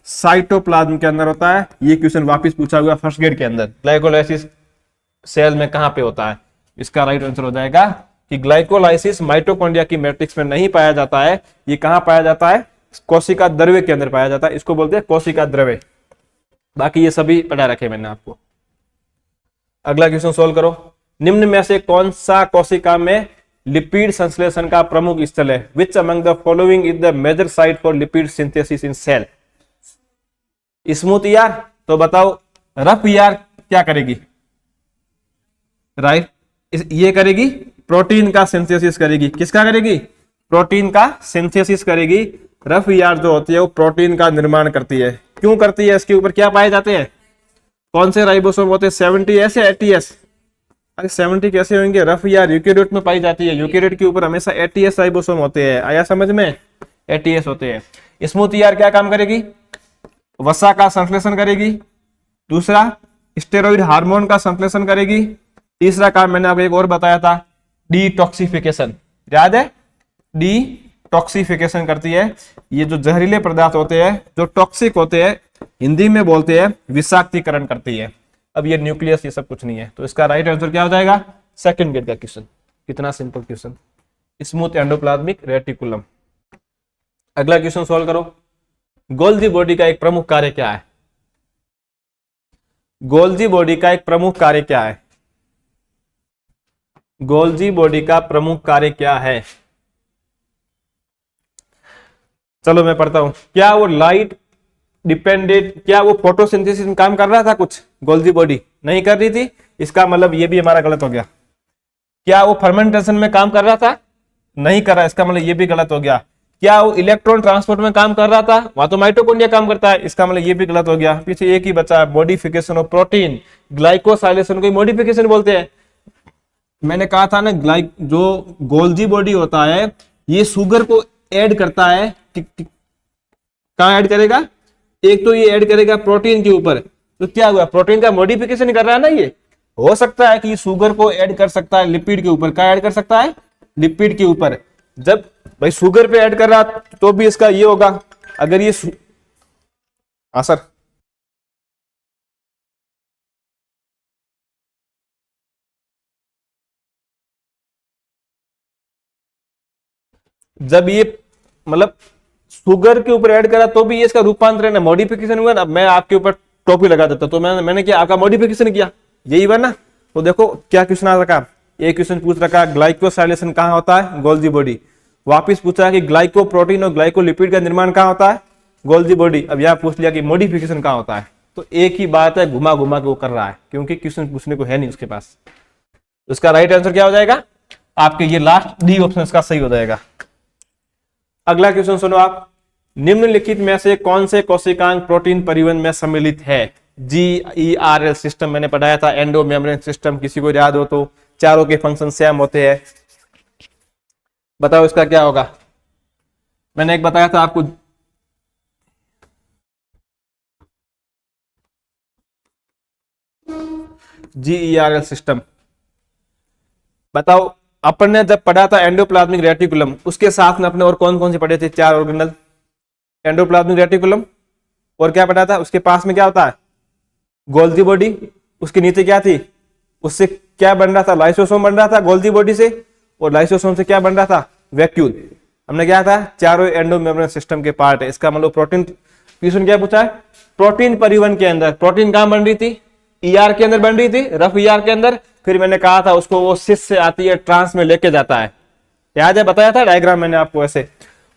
साइटोप्लाज्म के अंदर होता है। ये क्वेश्चन वापस पूछा हुआ फर्स्ट ग्रेड के अंदर, ग्लाइकोलाइसिस सेल में कहाँ पे होता है। इसका राइट आंसर हो जाएगा कि ग्लाइकोलाइसिस माइटोकॉन्ड्रिया की मैट्रिक्स में नहीं पाया जाता है, ये कहाँ पाया जाता है, कोशिका द्रव्य के अंदर पाया जाता है, इसको बोलते हैं कोशिका द्रव्य। बाकी ये सभी पढ़ा रखे मैंने आपको। अगला क्वेश्चन सोल्व करो। निम्न में से कौन सा कोशिका में लिपिड संश्लेषण का प्रमुख स्थल है? Which among the following is the major site for lipid synthesis in cell? Smooth ER, तो बताओ रफ ईआर क्या करेगी? राइट, ये करेगी प्रोटीन का सिंथेसिस करेगी। किसका करेगी? प्रोटीन का सिंथेसिस करेगी। रफ ईआर जो होती है वो प्रोटीन का निर्माण करती है। क्यों करती है? इसके ऊपर क्या पाए जाते हैं? कौन से राइबोसोम होते हैं? 70S या 80S? अरे 70 कैसे होंगे? रफ ईआर यूकेरियोट में पाई जाती है। यूकेरियोट के ऊपर हमेशा 80S राइबोसोम होते हैं। आया समझ में? 80S होते हैं। स्मूथ ईआर क्या काम करेगी? वसा का संश्लेषण करेगी। दूसरा, स्टेरॉइड हार्मोन का संश्लेषण करेगी। तीसरा काम मैंने आपको एक और बताया था, डिटॉक्सिफिकेशन। याद है? डिटॉक्सिफिकेशन करती है। ये जो जहरीले पदार्थ होते हैं, जो टॉक्सिक होते हैं, हिंदी में बोलते हैं विषाक्तीकरण करती है। अब ये न्यूक्लियस ये सब कुछ नहीं है, तो इसका राइट आंसर क्या हो जाएगा? सेकंड ग्रेड का क्वेश्चन। कितना simple question, smooth endoplasmic reticulum. अगला क्वेश्चन सोल्व करो। गोल्जी बॉडी का एक प्रमुख कार्य क्या है? गोल्जी बॉडी का एक प्रमुख कार्य क्या है? गोल्जी बॉडी का प्रमुख कार्य क्या है? चलो मैं पढ़ता हूं। क्या वो लाइट डिपेंडेंट, क्या वो फोटोसिंथेसिस में काम कर रहा था? कुछ गोल्जी बॉडी नहीं कर रही थी, इसका मतलब ये भी हमारा गलत हो गया। क्या वो फर्मेंटेशन में काम कर रहा था? नहीं कर रहा, इसका मतलब ये भी गलत हो गया। क्या वो इलेक्ट्रॉन ट्रांसपोर्ट में काम कर रहा था? वहां तो माइटोकॉन्ड्रिया काम करता है, इसका मतलब ये भी गलत हो गया। पीछे एक ही बचा है, मॉडिफिकेशन ऑफ प्रोटीन, ग्लाइकोसाइलेशन को मॉडिफिकेशन बोलते हैं। मैंने कहा था ना, जो गोल्जी बॉडी होता है ये शुगर को ऐड करता है। कहां ऐड करेगा? एक तो ये ऐड करेगा प्रोटीन के ऊपर, तो क्या हुआ? प्रोटीन का मॉडिफिकेशन कर रहा है ना। ये हो सकता है कि शुगर को ऐड कर सकता है लिपिड के ऊपर। क्या ऐड कर सकता है? लिपिड के ऊपर। जब भाई शुगर पे ऐड कर रहा तो भी इसका ये होगा। अगर ये हाँ सर, जब ये मतलब शुगर के ऊपर ऐड करा तो भी ये इसका रूपांतरण है, मॉडिफिकेशन हुआ ना। अब मैं आपके ऊपर टोपी लगा देता तो मैंने क्या आपका मॉडिफिकेशन किया, यही हुआ ना। तो देखो क्या क्वेश्चन आ रखा, एक क्वेश्चन पूछ रखा ग्लाइकोसाइलेशन कहाँ होता है? Golgi body. वापिस पूछा कि ग्लाइको प्रोटीन और ग्लाइकोलिपिड का निर्माण कहाँ होता है? Golgi body. अब यहाँ पूछ लिया कि मॉडिफिकेशन कहाँ होता है। तो एक ही बात है, घुमा घुमा के वो कर रहा है, क्योंकि क्वेश्चन पूछने को है नहीं उसके पास। उसका राइट आंसर क्या हो जाएगा? आपके ये लास्ट डी ऑप्शन का सही हो जाएगा। अगला क्वेश्चन सुनो आप। निम्नलिखित में से कौन से कोशिकांग प्रोटीन परिवहन में सम्मिलित है? GERL सिस्टम मैंने पढ़ाया था, एंडो मेम्ब्रेन सिस्टम, किसी को याद हो तो। चारों के फंक्शन सेम होते हैं। बताओ इसका क्या होगा? मैंने एक बताया था आपको, GERL सिस्टम। बताओ अपन ने जब पढ़ा था एंडोप्लाज्मिक रेटिकुलम, उसके साथ में अपने और कौन कौन से पढ़े थे? 4 ऑर्गेनल, एंडोप्लाज्मिक रेटिकुलम, और क्या पढ़ा था? उसके पास में क्या होता है? Golgi body. उसके नीचे क्या थी? उससे क्या बन रहा था? लाइसोसोम बन रहा था गोल्जी बॉडी से, और लाइसोसोम से क्या बन रहा था? वैक्यूल। हमने क्या था? चारों एंडो मेम्ब्रेन सिस्टम के पार्ट है। इसका मतलब प्रोटीन, क्वेश्चन क्या पूछा है? प्रोटीन परिवहन के अंदर प्रोटीन कहां बन रही थी? ER के अंदर बन रही थी, रफ ER के अंदर। फिर मैंने कहा था उसको वो सिस से आती है, ट्रांस में लेके जाता है। याद है? बताया था डायग्राम मैंने आपको ऐसे।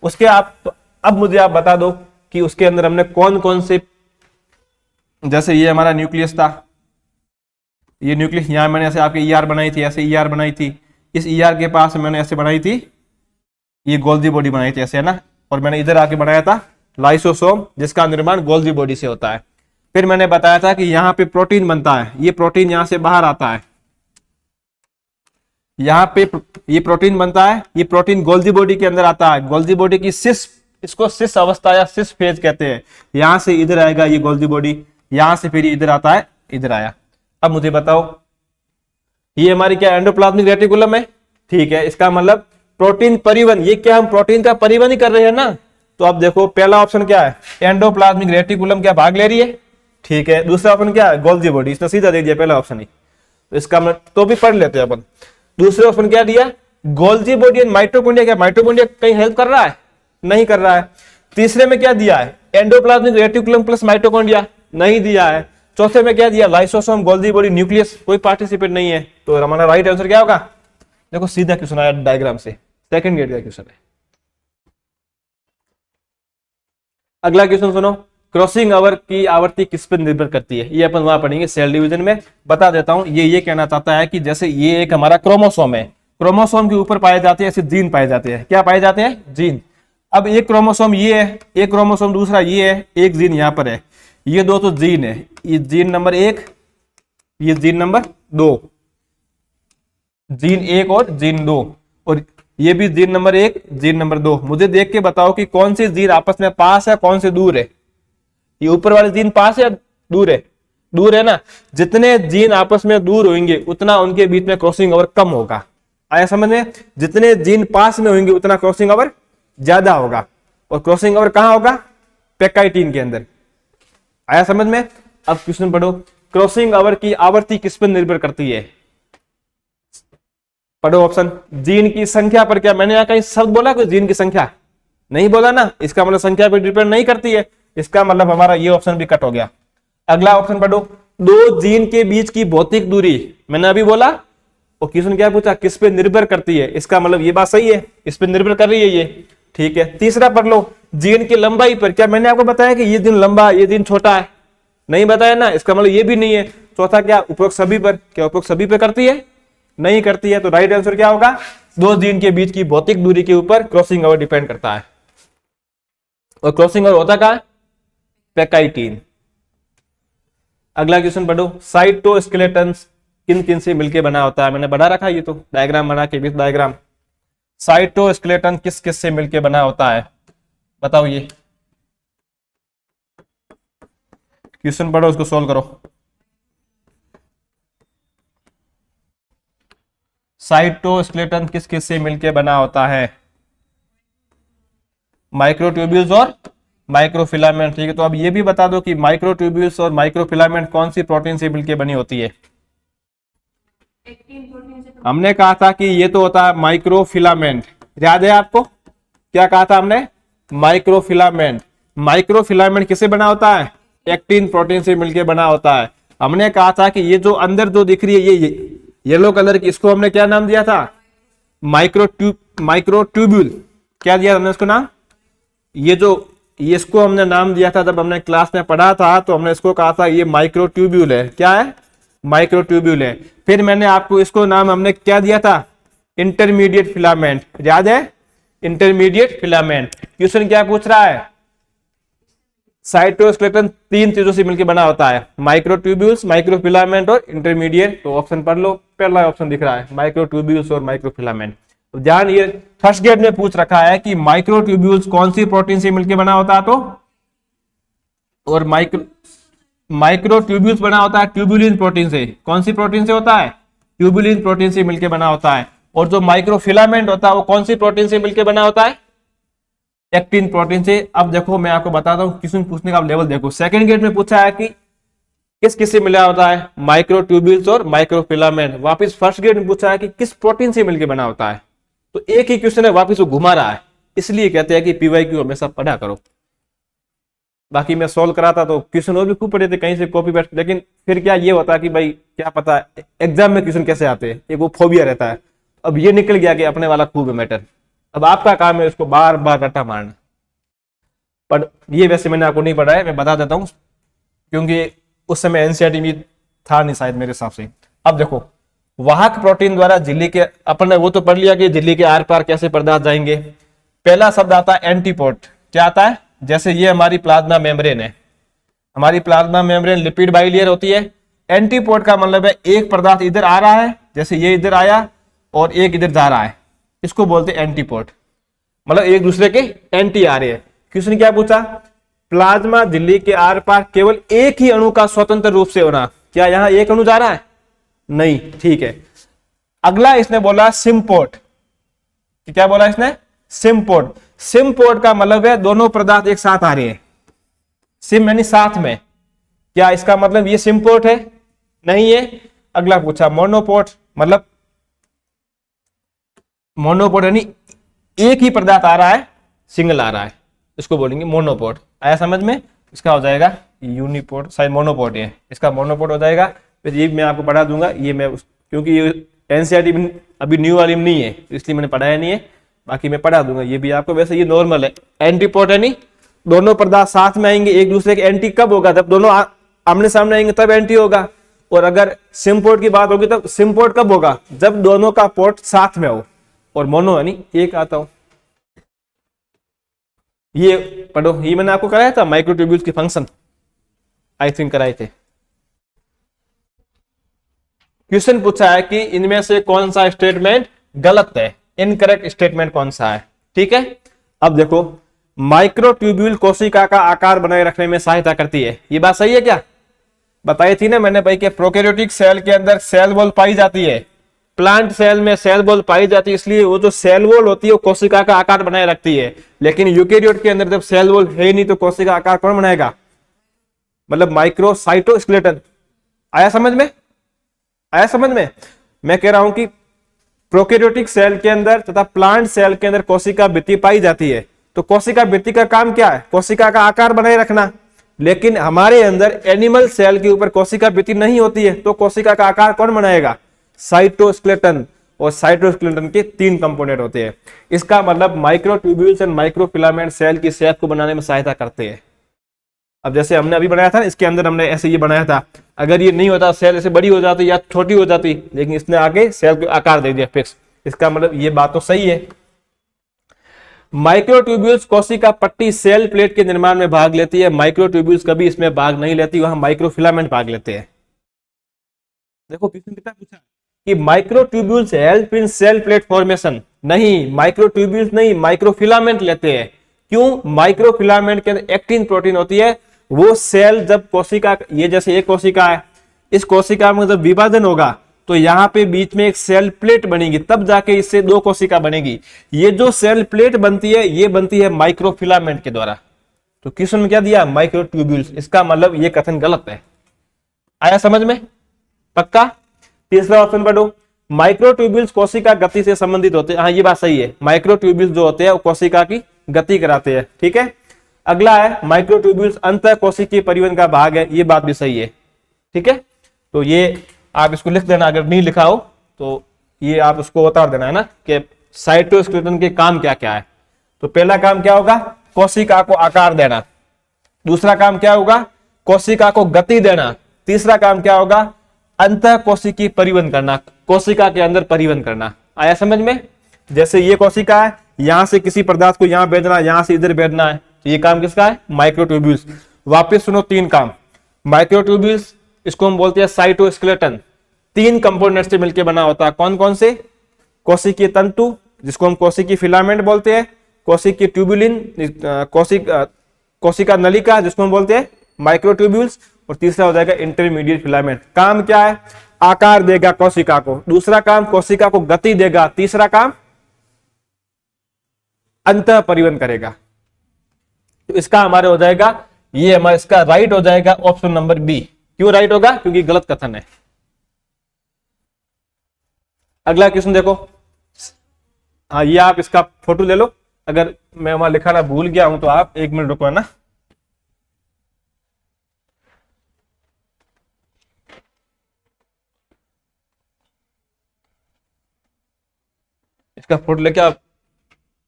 उसके अब मुझे आप बता दो कि उसके अंदर हमने कौन कौन से, जैसे ये हमारा न्यूक्लियस था, ये न्यूक्लियस यहां मैंने ऐसे आपके ER बनाई थी, ऐसे ER बनाई थी। इस ER के पास मैंने ऐसे बनाई थी, ये गोल्जी बॉडी बनाई थी ऐसे, है ना। और मैंने इधर आके बनाया था लाइसोसोम, जिसका निर्माण गोल्जी बॉडी से होता है। फिर मैंने बताया था कि यहाँ पे प्रोटीन बनता है, ये प्रोटीन यहां से बाहर आता है, यहाँ पे ये प्रोटीन बनता है, ये प्रोटीन गोल्जी बॉडी के अंदर आता है। गोल्जी बॉडी की सिस, इसको सिस अवस्था या सिस फेज कहते हैं। यहां से इधर आएगा ये गोल्जी बॉडी, यहां से फिर इधर आता है, इधर आया। अब मुझे बताओ, ये हमारी क्या एंडोप्लाज्मिक रेटिकुलम है? ठीक है, इसका मतलब प्रोटीन परिवहन, ये क्या हम प्रोटीन का परिवहन ही कर रहे हैं ना। तो अब देखो पहला ऑप्शन क्या है? एंडोप्लाज्मिक रेटिकुलम क्या भाग ले रही है? ठीक है। दूसरा ऑप्शन क्या है? Golgi body. इसने सीधा दे दिया पहला ऑप्शन ही, तो इसका मतलब तो भी पढ़ लेते हैं अपन। दूसरे ऑप्शन क्या दिया? Golgi body and mitochondria. क्या माइटोकॉन्ड्रिया कहीं हेल्प कर रहा है? नहीं कर रहा है। तीसरे में क्या दिया है, एंडोप्लाज्मिक रेटिकुलम प्लस माइटोकॉन्ड्रिया, नहीं दिया है। चौथे में क्या दिया, लाइसोसोम, गोल्गी बॉडी, न्यूक्लियस, कोई पार्टिसिपेट नहीं है। तो हमारा राइट आंसर क्या होगा, देखो सीधा क्वेश्चन आया डायग्राम से, सेकंड ग्रेड का क्वेश्चन है। अगला क्वेश्चन सुनो, क्रॉसिंग ओवर की आवृत्ति किस पर निर्भर करती है, ये अपन वहां पढ़ेंगे सेल डिवीजन में। बता देता हूं, ये कहना चाहता है कि जैसे ये एक हमारा क्रोमोसोम है, क्रोमोसोम के ऊपर पाए जाते हैं ऐसे जीन पाए जाते हैं, क्या पाए जाते हैं, जीन। अब एक क्रोमोसोम ये है, एक क्रोमोसोम दूसरा ये है, एक जीन यहां पर है, ये दो तो जीन है, ये जीन नंबर 1, ये जीन नंबर 2, जीन 1 और जीन 2, और ये भी जीन नंबर 1, जीन नंबर 2। मुझे देख के बताओ कि कौन सी जीन आपस में पास है, कौन से दूर है। ये ऊपर वाले जीन पास है या दूर है, दूर है ना। जितने जीन आपस में दूर होंगे उतना उनके बीच में क्रॉसिंग ओवर कम होगा। आया समझ में, जितने जीन पास में होंगे उतना क्रॉसिंग ओवर ज्यादा होगा, और क्रॉसिंग ओवर कहां होगा, पेकाइटिन के अंदर। आया समझ में। अब क्वेश्चन पढ़ो, क्रॉसिंग ओवर की आवृत्ति किस पर निर्भर करती है, पढ़ो ऑप्शन। जीन की संख्या पर, क्या मैंने यहाँ कहीं शब्द बोला कोई जीन की संख्या, नहीं बोला ना, इसका मतलब संख्या पर डिपेंड नहीं करती है, इसका मतलब हमारा ये ऑप्शन भी कट हो गया। अगला ऑप्शन पढ़ो, दो जीन के बीच की भौतिक दूरी, मैंने अभी बोला, और क्वेश्चन क्या पूछा, किस पे निर्भर करती है, इसका मतलब ये बात सही है, इस पे निर्भर कर रही है ये, ठीक है। तीसरा पढ़ लो, जीन की लंबाई पर, क्या मैंने आपको बताया कि ये जीन लंबा ये जीन छोटा है, नहीं बताया ना, इसका मतलब ये भी नहीं है। चौथा क्या, उपरोक्त सभी पर, क्या उपरोक्त सभी पे करती है, नहीं करती है। तो राइट आंसर क्या होगा, दो जीन के बीच की भौतिक दूरी के ऊपर क्रॉसिंग ओवर डिपेंड करता है, और क्रॉसिंग ओवर होता कहां, पेकाइटिन। अगला क्वेश्चन पढ़ो, साइटोस्केलेटन किन किन से मिलकर बना होता है, मैंने बना रखा ये तो डायग्राम बना के, विथ डायग्राम। साइटोस्केलेटन किस किस से मिलकर बना होता है, बताओ ये क्वेश्चन पढ़ो, उसको सोल्व करो। साइटोस्केलेटन किस किस से मिलकर बना होता है, माइक्रोट्यूब्यूल्स और माइक्रोफिलामेंट, ठीक है। तो अब ये भी बता दो कि माइक्रोट्यूब्यूल्स और माइक्रोफिलामेंट कौन सी प्रोटीन से मिलकर बनी होती है। हमने कहा था कि ये तो होता है माइक्रोफिलामेंट, याद है आपको, क्या कहा था हमने, माइक्रोफिलामेंट। माइक्रोफिलामेंट किससे बना होता है, एक्टिन प्रोटीन से मिलकर बना होता है। हमने कहा था कि ये जो अंदर जो दिख रही है ये येलो कलर की, इसको हमने क्या नाम दिया था, माइक्रोट्यूब्यूल, क्या दिया हमने इसको नाम, ये जो ये इसको हमने नाम दिया था जब हमने क्लास में पढ़ा था, तो हमने इसको कहा था ये माइक्रोट्यूब्यूल है, क्या है, माइक्रोट्यूब्यूल है। फिर मैंने आपको इसको नाम हमने क्या दिया था, इंटरमीडिएट फिलामेंट, याद है, इंटरमीडिएट फिलामेंट। क्वेश्चन क्या पूछ रहा है, साइटोस्केलेटन तीन चीजों से मिलकर बना होता है, माइक्रोट्यूब्यूल्स, माइक्रोफिलामेंट और इंटरमीडिएट। तो ऑप्शन पढ़ लो, पहला ऑप्शन दिख रहा है माइक्रोट्यूब्यूल्स और माइक्रोफिलामेंट। ध्यान, ये फर्स्ट ग्रेड में पूछ रखा है कि माइक्रोट्यूब्यूल्स कौन सी प्रोटीन से मिलकर बना होता है, तो और माइक्रोट्यूब्यूल्स बना होता है ट्यूबुलिन प्रोटीन से, कौन सी प्रोटीन से होता है, ट्यूबुलिन प्रोटीन से मिलकर बना होता है। और जो माइक्रोफिलामेंट होता है वो कौन सी प्रोटीन से मिलकर बना होता है, एक्टिन प्रोटीन से। अब देखो मैं आपको बताता हूं, क्वेश्चन पूछने का लेवल देखो, सेकंड ग्रेड में पूछा है कि किस किस से मिला होता है, माइक्रोट्यूब्यूल्स और माइक्रोफिलामेंट। वापस फर्स्ट ग्रेड में पूछा है कि किस प्रोटीन से मिलकर बना होता है। तो एक ही क्वेश्चन है, वापस वो घुमा रहा है, इसलिए कहते हैं कि पीवाईक्यू हमेशा पढ़ा करो। बाकी मैं सॉल्व कराता तो क्वेश्चन और भी खूब पढ़े थे कहीं से कॉपी पेस्ट, लेकिन फिर क्या ये होता कि भाई क्या पता एग्जाम में क्वेश्चन कैसे आते हैं, एक वो फोबिया रहता है। अब ये निकल गया कि अपने वाला खूब है मैटर, अब आपका काम है उसको बार बार रट्टा मारना। पर ये वैसे मैंने आपको नहीं पढ़ा है, मैं बता देता हूँ, क्योंकि उस समय एनसीईआरटी में था नहीं शायद मेरे हिसाब से। अब देखो, वाहक प्रोटीन द्वारा झिल्ली के, अपन ने वो तो पढ़ लिया कि झिल्ली के आर पार कैसे पदार्थ जाएंगे। पहला शब्द आता है एंटीपोड, क्या आता है, जैसे ये हमारी प्लाज्मा मेम्ब्रेन है, हमारी प्लाज्मा मेम्ब्रेन लिपिड बाइलेयर होती है। एंटीपोड का मतलब है एक पदार्थ इधर आ रहा है, जैसे ये इधर आया और एक इधर जा रहा है, इसको बोलते हैं एंटीपोड, मतलब एक दूसरे के एंटी आ रहे हैं। क्वेश्चन क्या पूछा, प्लाज्मा झिल्ली के आर पार केवल एक ही अणु का स्वतंत्र रूप से होना, क्या यहां एक अणु जा रहा है, नहीं, ठीक है। अगला इसने बोला सिम्पोड, क्या बोला इसने, सिम्पोड। सिम्पोड का मतलब है दोनों पदार्थ एक साथ आ रहे हैं, सिम यानी साथ में, क्या इसका मतलब ये सिम्पोड है, नहीं है। अगला पूछा मोनोपोड, मतलब मोनोपोड यानी एक ही पदार्थ आ रहा है, सिंगल आ रहा है, इसको बोलेंगे मोनोपोड। आया समझ में? इसका हो जाएगा यूनिपोड, शायद मोनोपोड है, इसका मोनोपोड हो जाएगा। फिर ये मैं आपको पढ़ा दूंगा, ये मैं क्योंकि ये एनसीईआरटी में अभी न्यू वाली में नहीं है इसलिए मैंने पढ़ाया नहीं है, बाकी मैं पढ़ा दूंगा ये भी आपको। वैसे ये नॉर्मल है। एंटीपोड है नहीं, दोनों पदार्थ साथ में आएंगे, एक दूसरे के एंटी कब होगा? जब दोनों आमने सामने आएंगे तब एंटी होगा। और अगर सिम्पोर्ट की बात होगी तब सिम्पोर्ट कब होगा? जब दोनों का पोर्ट साथ में हो। और मोनो है नहीं एक आता हो। ये पढ़ो, ये मैंने आपको कराया था माइक्रोट्यूब्यूल्स के फंक्शन, आई थिंक कराए थे। क्वेश्चन पूछा है कि इनमें से कौन सा स्टेटमेंट गलत है, इनकरेक्ट स्टेटमेंट कौन सा है। ठीक है, अब देखो, माइक्रोट्यूब्यूल कोशिका का आकार बनाए रखने में सहायता करती है, ये बात सही है क्या? बताई थी ना मैंने भाई कि प्रोकैरियोटिक सेल के अंदर सेल वॉल पाई जाती है, प्लांट सेल में सेल वॉल पाई जाती है, इसलिए वो जो सेल वॉल होती है वो कोशिका का आकार बनाए रखती है। लेकिन यूकेरियोट के अंदर जब सेल वॉल है नहीं तो कोशिका आकार कौन बनाएगा? मतलब माइक्रोसाइटोस्केलेटन। आया समझ में? आया समझ में? मैं कह रहा हूं कि प्रोकैरियोटिक सेल के अंदर तथा प्लांट सेल के अंदर कोशिका भित्ति पाई जाती है, तो कोशिका भित्ति का काम क्या है? कोशिका का आकार बनाए रखना। लेकिन हमारे अंदर एनिमल सेल के ऊपर कोशिका भित्ति नहीं होती है, तो कोशिका का आकार कौन बनाएगा? साइटोस्केलेटन। और साइटोस्केलेटन के 3 कंपोनेंट होते हैं। इसका मतलब माइक्रोट्यूब्यूल्स एंड माइक्रोफिलामेंट सेल की शेप को बनाने में सहायता करते हैं। अब जैसे हमने अभी बनाया था, इसके अंदर हमने ऐसे ये बनाया था, अगर ये नहीं होता सेल ऐसे बड़ी हो जाती या छोटी हो जाती, लेकिन इसने आगे सेल को आकार दे दिया फिक्स। इसका मतलब ये बात तो सही है। माइक्रोट्यूब्यूल्स कोशिका पट्टी सेल प्लेट के निर्माण में भाग लेती है, माइक्रोट्यूब्यूल्स कभी इसमें भाग नहीं लेती, वहां माइक्रोफिलामेंट भाग लेते हैं। देखो क्वेश्चन कितना पूछा कि microtubules help in cell plate formation, नहीं माइक्रोट्यूब्यूल्स नहीं, माइक्रोफिलामेंट लेते हैं। क्यों? माइक्रोफिलामेंट के अंदर एक्टिन प्रोटीन होती है, वो सेल जब कोशिका, ये जैसे एक कोशिका है, इस कोशिका में जब विभाजन होगा तो यहाँ पे बीच में एक सेल प्लेट बनेगी, तब जाके इससे 2 कोशिका बनेगी। ये जो सेल प्लेट बनती है ये बनती है माइक्रोफिलामेंट के द्वारा। तो क्वेश्चन में क्या दिया? माइक्रोट्यूब्यूल्स। इसका मतलब ये कथन गलत है। आया समझ में? पक्का? तीसरा ऑप्शन पढ़ो, माइक्रोट्यूब्यूल्स कोशिका गति से संबंधित होते हैं। हाँ ये बात सही है, माइक्रोट्यूब्यूल्स जो होते हैं वो कोशिका की गति कराते हैं। ठीक है, अगला है माइक्रोट्यूब्यूल्स अंतः कोशिकीय परिवहन का भाग है, ये बात भी सही है। ठीक है, तो ये आप इसको लिख देना, अगर नहीं लिखा हो तो ये आप उसको बता देना है ना कि साइटोस्केलेटन के काम क्या क्या है। तो पहला काम क्या होगा? कोशिका को आकार देना। दूसरा काम क्या होगा? कोशिका को गति देना। तीसरा काम क्या होगा? अंतः कोशिकीय परिवहन करना, कोशिका के अंदर परिवहन करना। आया समझ में? जैसे ये कोशिका है, यहां से किसी पदार्थ को यहां भेजना, यहां से इधर भेजना है, तो ये काम किसका है? माइक्रोट्यूब्यूल्स। वापस सुनो 3 काम। माइक्रोट्यूब्यूल्स, इसको हम बोलते हैं साइटोस्केलेटन, 3 कंपोनेंट से मिलकर बना होता है। कौन कौन से? कोशिकीय तंतु जिसको हम कोशिकीय फिलामेंट बोलते हैं, कोशिकीय ट्यूबुलिन, कोशिका नलिका जिसको हम बोलते हैं माइक्रोट्यूब्यूल्स, और तीसरा हो जाएगा इंटरमीडिएट फिलामेंट। काम क्या है? आकार देगा कोशिका को। दूसरा काम कोशिका को गति देगा। तीसरा काम अंतः परिवहन करेगा। तो इसका हमारे हो जाएगा, ये हमारा इसका राइट हो जाएगा ऑप्शन नंबर बी। क्यों राइट होगा? क्योंकि गलत कथन है। अगला क्वेश्चन देखो। हाँ ये आप इसका फोटो ले लो, अगर मैं वहां लिखाना भूल गया हूं तो आप 1 मिनट रुको, है ना। इसका फोटो लेके आप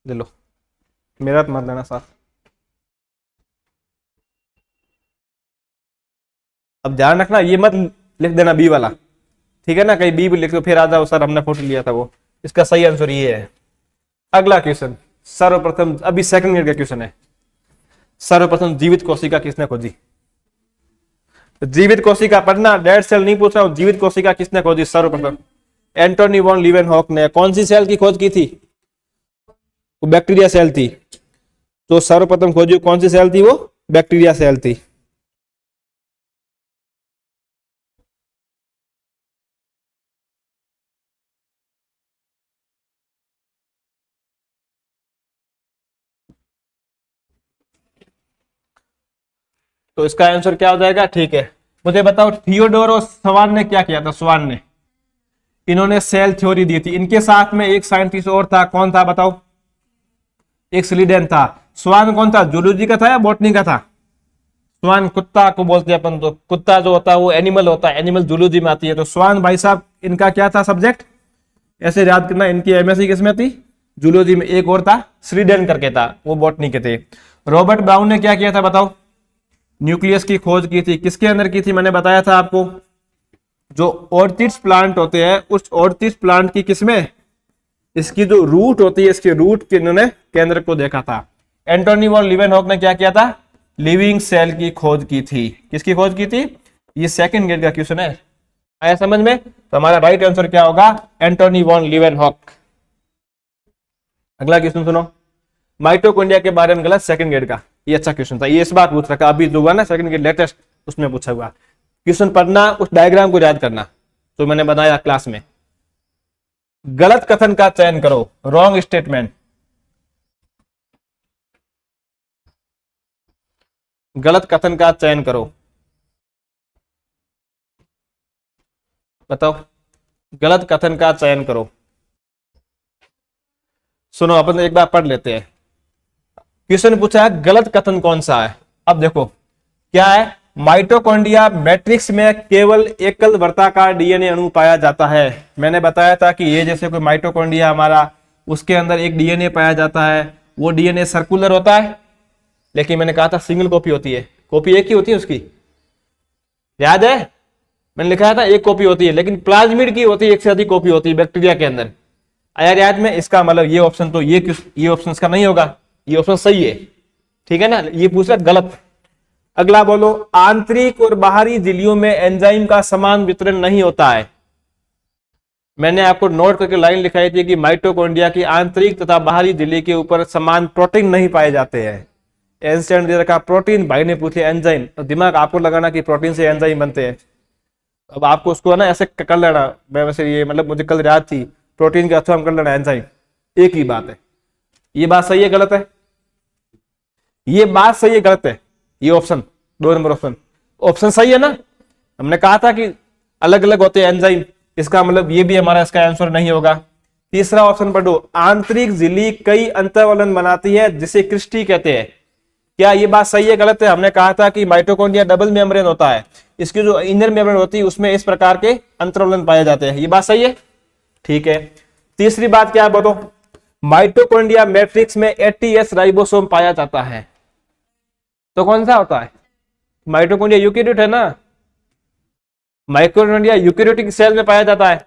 ले लो, मेरा तो मत लेना साथ। अब ध्यान रखना, ये मत लिख देना बी वाला, ठीक है ना। कहीं बी भी लिख दो फिर आ जाओ सर हमने फोटो लिया था वो। इसका सही आंसर ये है। अगला क्वेश्चन, सर्वप्रथम अभी सेकंड ईयर का क्वेश्चन है। सर्वप्रथम जीवित कोशिका किसने खोजी? जीवित कोशिका पढ़ना, डेड सेल नहीं पूछ रहा हूं। जीवित कोशिका किसने खोजी सर्वप्रथम? एंटोनी वॉन लीवेनहॉक ने। कौन सी सेल की खोज की थी? वो बैक्टीरिया सेल थी। तो सर्वप्रथम खोजी कौन सी सेल थी? वो बैक्टीरिया सेल थी। तो इसका आंसर क्या हो जाएगा? ठीक है, मुझे बताओ थियोडोर और स्वान ने क्या किया था? स्वान ने, इन्होंने सेल थ्योरी दी थी। इनके साथ में एक साइंटिस्ट और था, कौन था बताओ? एक स्वीडन था। स्वान कौन था, जूलॉजी का था या बॉटनी का था? स्वान कुत्ता को बोलते हैं अपन, तो कुत्ता जो होता है वो एनिमल होता है, एनिमल जूलॉजी में आती है। तो स्वान भाई साहब इनका क्या था सब्जेक्ट, ऐसे याद करना, इनकी एमएससी किसमें थी, जूलॉजी में। एक और था श्रीडेन करके था, वो बॉटनी के थे। रॉबर्ट ब्राउन ने क्या किया था बताओ, न्यूक्लियस की खोज की थी, किसके अंदर की थी, मैंने बताया था आपको, जो ऑर्चिड्स प्लांट होते हैं उस ऑर्चिड्स प्लांट की किसमें, इसकी जो रूट होती है, इसके रूट के इन्होंने केंद्र को देखा था। एंटोनी वॉन लीवेनहॉक ने क्या किया था, लिविंग सेल की खोज की थी। किसकी खोज की थी, ये सेकंड ग्रेड का क्वेश्चन है, आया समझ में? तो हमारा राइट आंसर क्या होगा, एंटोनी वॉन लीवेनहॉक। अगला क्वेश्चन सुनो, माइटोकॉन्ड्रिया के बारे में गलत, सेकंड ग्रेड का, ये अच्छा क्वेश्चन था, ये इस बार पूछ रखा अभी जो हुआ ना सेकंड ग्रेड लेटेस्ट, उसमें पूछा हुआ क्वेश्चन। पढ़ना, उस डायग्राम को याद करना तो मैंने बनाया क्लास में। गलत कथन का चयन करो, रॉन्ग स्टेटमेंट। गलत कथन का चयन करो, बताओ, गलत कथन का चयन करो। सुनो अपन एक बार पढ़ लेते हैं। क्वेश्चन पूछा है गलत कथन कौन सा है। अब देखो क्या है, माइटोकॉन्ड्रिया मैट्रिक्स में केवल एकल वर्ताकार डीएनए अणु पाया जाता है। मैंने बताया था कि ये जैसे कोई माइटोकॉन्ड्रिया हमारा, उसके अंदर एक डीएनए पाया जाता है, वो डीएनए सर्कुलर होता है, लेकिन मैंने कहा था सिंगल कॉपी होती है, कॉपी एक ही होती है उसकी, याद है मैंने लिखा था एक कॉपी होती है, लेकिन प्लाज्मिड की होती है एक से अधिक कॉपी होती है बैक्टीरिया के अंदर। यार याद में, इसका मतलब ये ऑप्शन तो ये ऑप्शन का नहीं होगा, ये ऑप्शन सही है, ठीक है ना, ये पूछ रहा गलत। अगला बोलो, आंतरिक और बाहरी झिल्लियों में एंजाइम का समान वितरण नहीं होता है। मैंने आपको नोट करके लाइन लिखाई थी कि माइटोकॉन्ड्रिया की आंतरिक तथा बाहरी झिल्ली के ऊपर समान प्रोटीन नहीं पाए जाते हैं। एंजाइम दे रखा, प्रोटीन, भाई ने पूछ लिया एंजाइम, तो दिमाग आपको लगाना कि प्रोटीन से एंजाइम बनते हैं। अब आपको उसको ना ऐसे कर लेना, मैं वैसे ये मतलब मुझे कल याद थी, प्रोटीन के अथवा हम कर लेना एंजाइम, एक ही बात है। ये बात सही है गलत है, ये बात सही है गलत है, ये ऑप्शन 2 नंबर ऑप्शन सही है ना। हमने कहा था कि अलग अलग होते हैं एंजाइम, इसका मतलब ये भी हमारा इसका आंसर नहीं होगा। तीसरा ऑप्शन पढ़ो, आंतरिक झिल्ली कई अंतर्वलन बनाती है जिसे क्रिस्टी कहते हैं। क्या ये बात सही है गलत है? हमने कहा था कि माइटोकॉन्ड्रिया डबल मेम्ब्रेन होता है, इसकी जो इनर मेम्ब्रेन होती है उसमें इस प्रकार के अंतर्वलन पाए जाते हैं। ये बात सही है, ठीक है। तीसरी बात क्या है बोलो, माइटोकॉन्ड्रिया मैट्रिक्स में एटीएस राइबोसोम पाया जाता है, तो कौन सा होता है? माइटोकॉन्ड्रिया यूकेरियोट है ना, माइटोकॉन्ड्रिया यूकेरियोटिक सेल में पाया जाता है।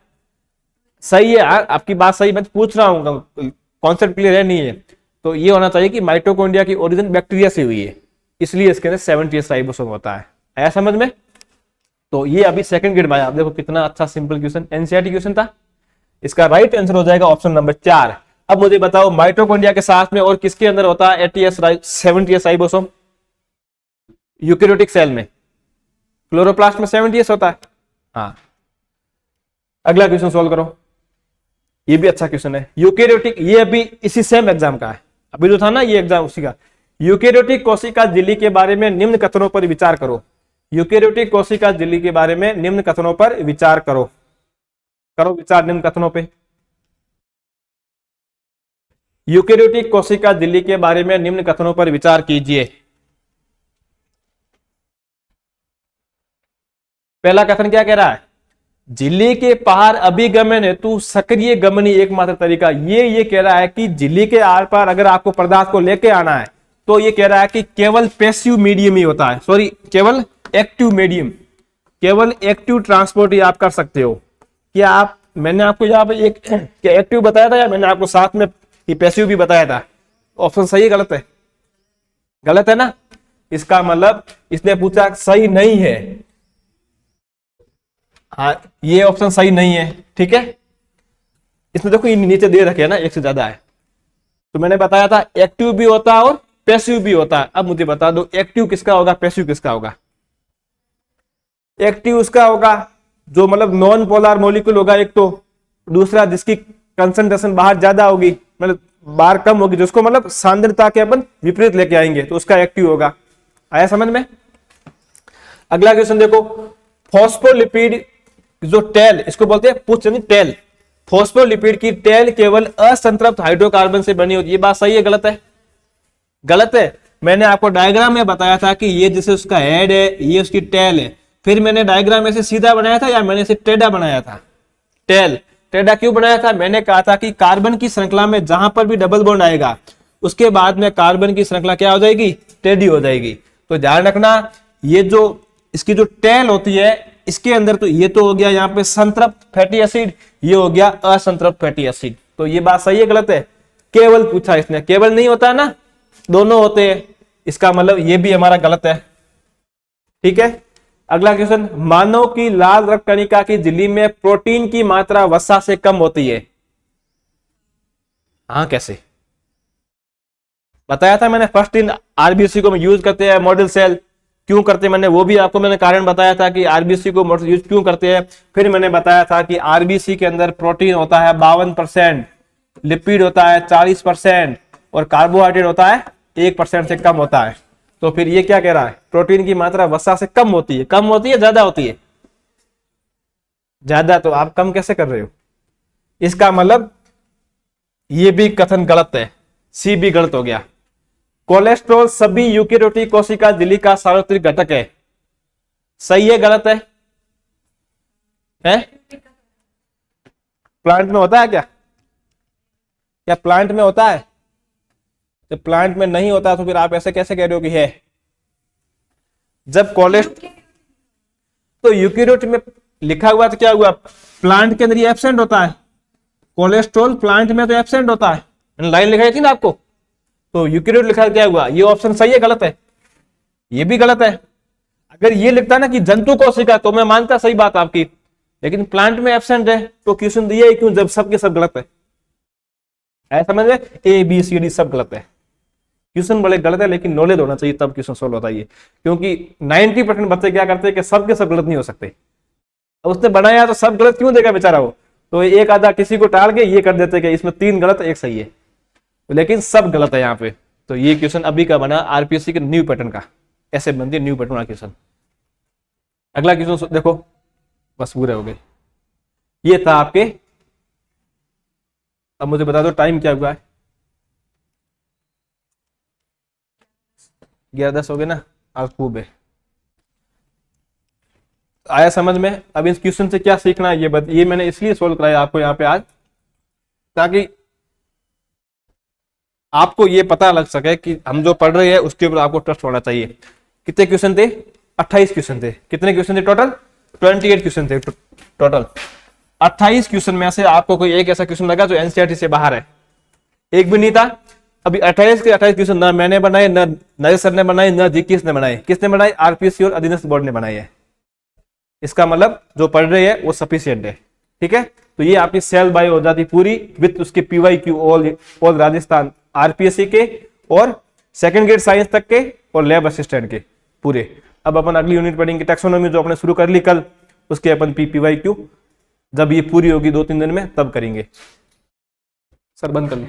सही है, आपकी बात सही, मैं पूछ रहा हूं, कॉन्सेप्ट क्लियर है नहीं है, तो ये होना चाहिए कि माइटोकॉन्ड्रिया की ओरिजिन बैक्टीरिया से हुई है, इसलिए इसके अंदर 70s राइबोसोम होता है। आया समझ में? तो ये अभी सेकंड ग्रेड में आया। आप देखो कितना अच्छा सिंपल क्वेश्चन, एनसीईआरटी क्वेश्चन था। इसका राइट आंसर हो जाएगा ऑप्शन नंबर 4। अब मुझे बताओ माइटोकॉन्ड्रिया के साथ में और किसके अंदर होता है 70s राइबोसोम? यूकेरियोटिक सेल में, क्लोरोप्लास्ट में 70s होता है। हाँ, अगला क्वेश्चन सोल्व करो, ये भी अच्छा क्वेश्चन है। यूकेरियोटिक, ये अभी इसी सेम एग्जाम का है, अभी जो था ना ये एग्जाम उसी का। यूकेरियोटिक कोशिका झिल्ली के बारे में निम्न कथनों पर विचार करो। यूकेरियोटिक कोशिका झिल्ली के बारे में निम्न कथनों पर विचार करो, करो विचार निम्न कथनों पे। यूकेरियोटिक कोशिका झिल्ली के बारे में निम्न कथनों पर विचार कीजिए। पहला कथन क्या कह रहा है, झिल्ली के पार अभिगमन हेतु सक्रिय गमनी एकमात्र तरीका। ये कह रहा है कि झिल्ली के आर पार अगर आपको पदार्थ को लेके आना है तो ये कह रहा है कि केवल पैसिव मीडियम ही होता है, सॉरी केवल एक्टिव मीडियम, केवल एक्टिव ट्रांसपोर्ट ही आप कर सकते हो। क्या आप, मैंने आपको यहाँ पे एक क्या एक्टिव बताया था या मैंने आपको साथ में ये पैसिव भी बताया था? ऑप्शन सही है गलत है? गलत है ना, इसका मतलब इसने पूछा सही नहीं है। हाँ, ये ऑप्शन सही नहीं है, ठीक है। इसमें देखो ये नीचे दे रखे है ना, एक से ज्यादा है, तो मैंने बताया था एक्टिव भी होता है और पैसिव भी होता है। अब मुझे बता दो एक्टिव किसका होगा, पैसिव किसका होगा? एक्टिव उसका होगा जो मतलब नॉन पोलर मॉलिक्यूल होगा एक तो, दूसरा जिसकी कंसंट्रेशन बाहर ज्यादा होगी, मतलब बाहर कम होगी, जिसको मतलब सांद्रता के अपन विपरीत लेके आएंगे तो उसका एक्टिव होगा। आया समझ में? अगला क्वेश्चन देखो, फॉस्फोलिपिड जो टेल, इसको बोलते हैं पुच्छ यानी टेल, फॉस्फोलिपिड की टेल केवल असंतृप्त हाइड्रोकार्बन से बनी होती है। ये बात सही है गलत है? गलत है। मैंने आपको डायग्राम में बताया था कि ये जैसे उसका हेड है, ये उसकी टेल है, फिर मैंने डायग्राम ऐसे सीधा बनाया था या मैंने इसे टेढ़ा बनाया था? टेल टेढ़ा क्यों बनाया था? मैंने कहा था कि कार्बन की श्रृंखला में जहां पर भी डबल बॉन्ड आएगा उसके बाद में कार्बन की श्रृंखला क्या हो जाएगी? टेढ़ी हो जाएगी। तो ध्यान रखना, ये जो इसकी जो टेल होती है इसके अंदर, तो ये तो हो गया यहाँ पे संतृप्त फैटी एसिड, ये हो गया असंतृप्त फैटी एसिड। तो ये बात सही है गलत है? केवल पूछा इसने, केवल नहीं होता ना, दोनों होते हैं, इसका मतलब ये भी हमारा गलत है। ठीक है, अगला क्वेश्चन, मानव की लाल रक्त कणिका की झिल्ली में प्रोटीन की मात्रा वसा से कम होती है। हाँ, कैसे? बताया था मैंने, फर्स्ट इन आरबीसी को यूज करते हैं मॉडल सेल, क्यों करते हैं मैंने वो भी आपको मैंने कारण बताया था कि आरबीसी को यूज क्यों करते हैं। फिर मैंने बताया था कि आरबीसी के अंदर प्रोटीन होता है 52%, लिपिड होता है 40% और कार्बोहाइड्रेट होता है 1% से कम होता है। तो फिर ये क्या कह रहा है? प्रोटीन की मात्रा वसा से कम होती है। कम होती है ज्यादा होती है? ज्यादा। तो आप कम कैसे कर रहे हो? इसका मतलब ये भी कथन गलत है, सी भी गलत हो गया। कोलेस्ट्रॉल सभी यूकेरियोटिक कोशिका झिल्ली का सार्वत्रिक घटक है। सही है गलत है? प्लांट में होता है क्या? क्या प्लांट में होता है? जब प्लांट में नहीं होता तो फिर आप ऐसे कैसे कह रहे हो कि है? जब कोलेस्ट्रॉल तो यूकेरियोट में लिखा हुआ तो क्या हुआ? प्लांट के अंदर ये एब्सेंट होता है, कोलेस्ट्रॉल प्लांट में तो एब्सेंट होता है। लाइन लिखाई थी ना आपको, तो यूकेरियोट लिखा क्या हुआ? ये ऑप्शन सही है गलत है? ये भी गलत है। अगर ये लिखता ना कि जंतु कोशिका तो मैं मानता सही बात आपकी, लेकिन प्लांट में एब्सेंट है तो क्वेश्चन दिया ही क्यों जब सबके सब गलत है? ऐसा समझ में, ए बी सी डी सब गलत है। क्वेश्चन बड़े गलत है, लेकिन नॉलेज होना चाहिए तब क्वेश्चन सोल्व होता है। क्योंकि 90% बच्चे क्या करते हैं कि सबके सब गलत नहीं हो सकते। अब उसने बनाया तो सब गलत क्यों देगा बेचारा वो? तो एक आधा किसी को टाल के ये कर देते कि इसमें 3 गलत एक सही है, लेकिन सब गलत है यहाँ पे। तो ये क्वेश्चन अभी का बना आरपीएससी के न्यू पैटर्न का, ऐसे बनती है न्यू पैटर्न का क्वेश्चन। अगला क्वेश्चन देखो, बस पूरे हो गए। ये था आपके, अब मुझे बता दो टाइम क्या हुआ है? 11:10 हो गए ना, आज खूब है। आया समझ में? अब इस क्वेश्चन से क्या सीखना है ये मैंने इसलिए सोल्व कराया आपको यहाँ पे आज, ताकि आपको ये पता लग सके कि हम जो पढ़ रहे हैं उसके ऊपर आपको ट्रस्ट होना चाहिए। कितने क्वेश्चन थे? 28 क्वेश्चन थे। कितने क्वेश्चन थे टोटल? 28 क्वेश्चन थे टोटल। 28 क्वेश्चन में से आपको कोई एक ऐसा क्वेश्चन लगा जो एनसीईआरटी से बाहर है? एक भी नहीं था। अभी 28 के 28 क्वेश्चन ना मैंने बनाए, ना नरेश सर ने बनाए, ना जीकेएस ने बनाए। किसने बनाए? आरपीएससी और अधीनस्थ बोर्ड ने बनाई है। इसका मतलब जो पढ़ रहे हैं वो सफिशियंट है। ठीक है, तो ये आपकी सेल बायो हो जाती पूरी विथ उसके पीवाईक्यू ऑल राजस्थान आरपीएससी के और सेकंड ग्रेड साइंस तक के और लैब असिस्टेंट के पूरे। अब अपन अगली यूनिट पढ़ेंगे टैक्सोनॉमी, जो अपने शुरू कर ली कल, उसके अपन पीवाईक्यू जब ये पूरी होगी 2-3 दिन में तब करेंगे। सर बंद कर लो।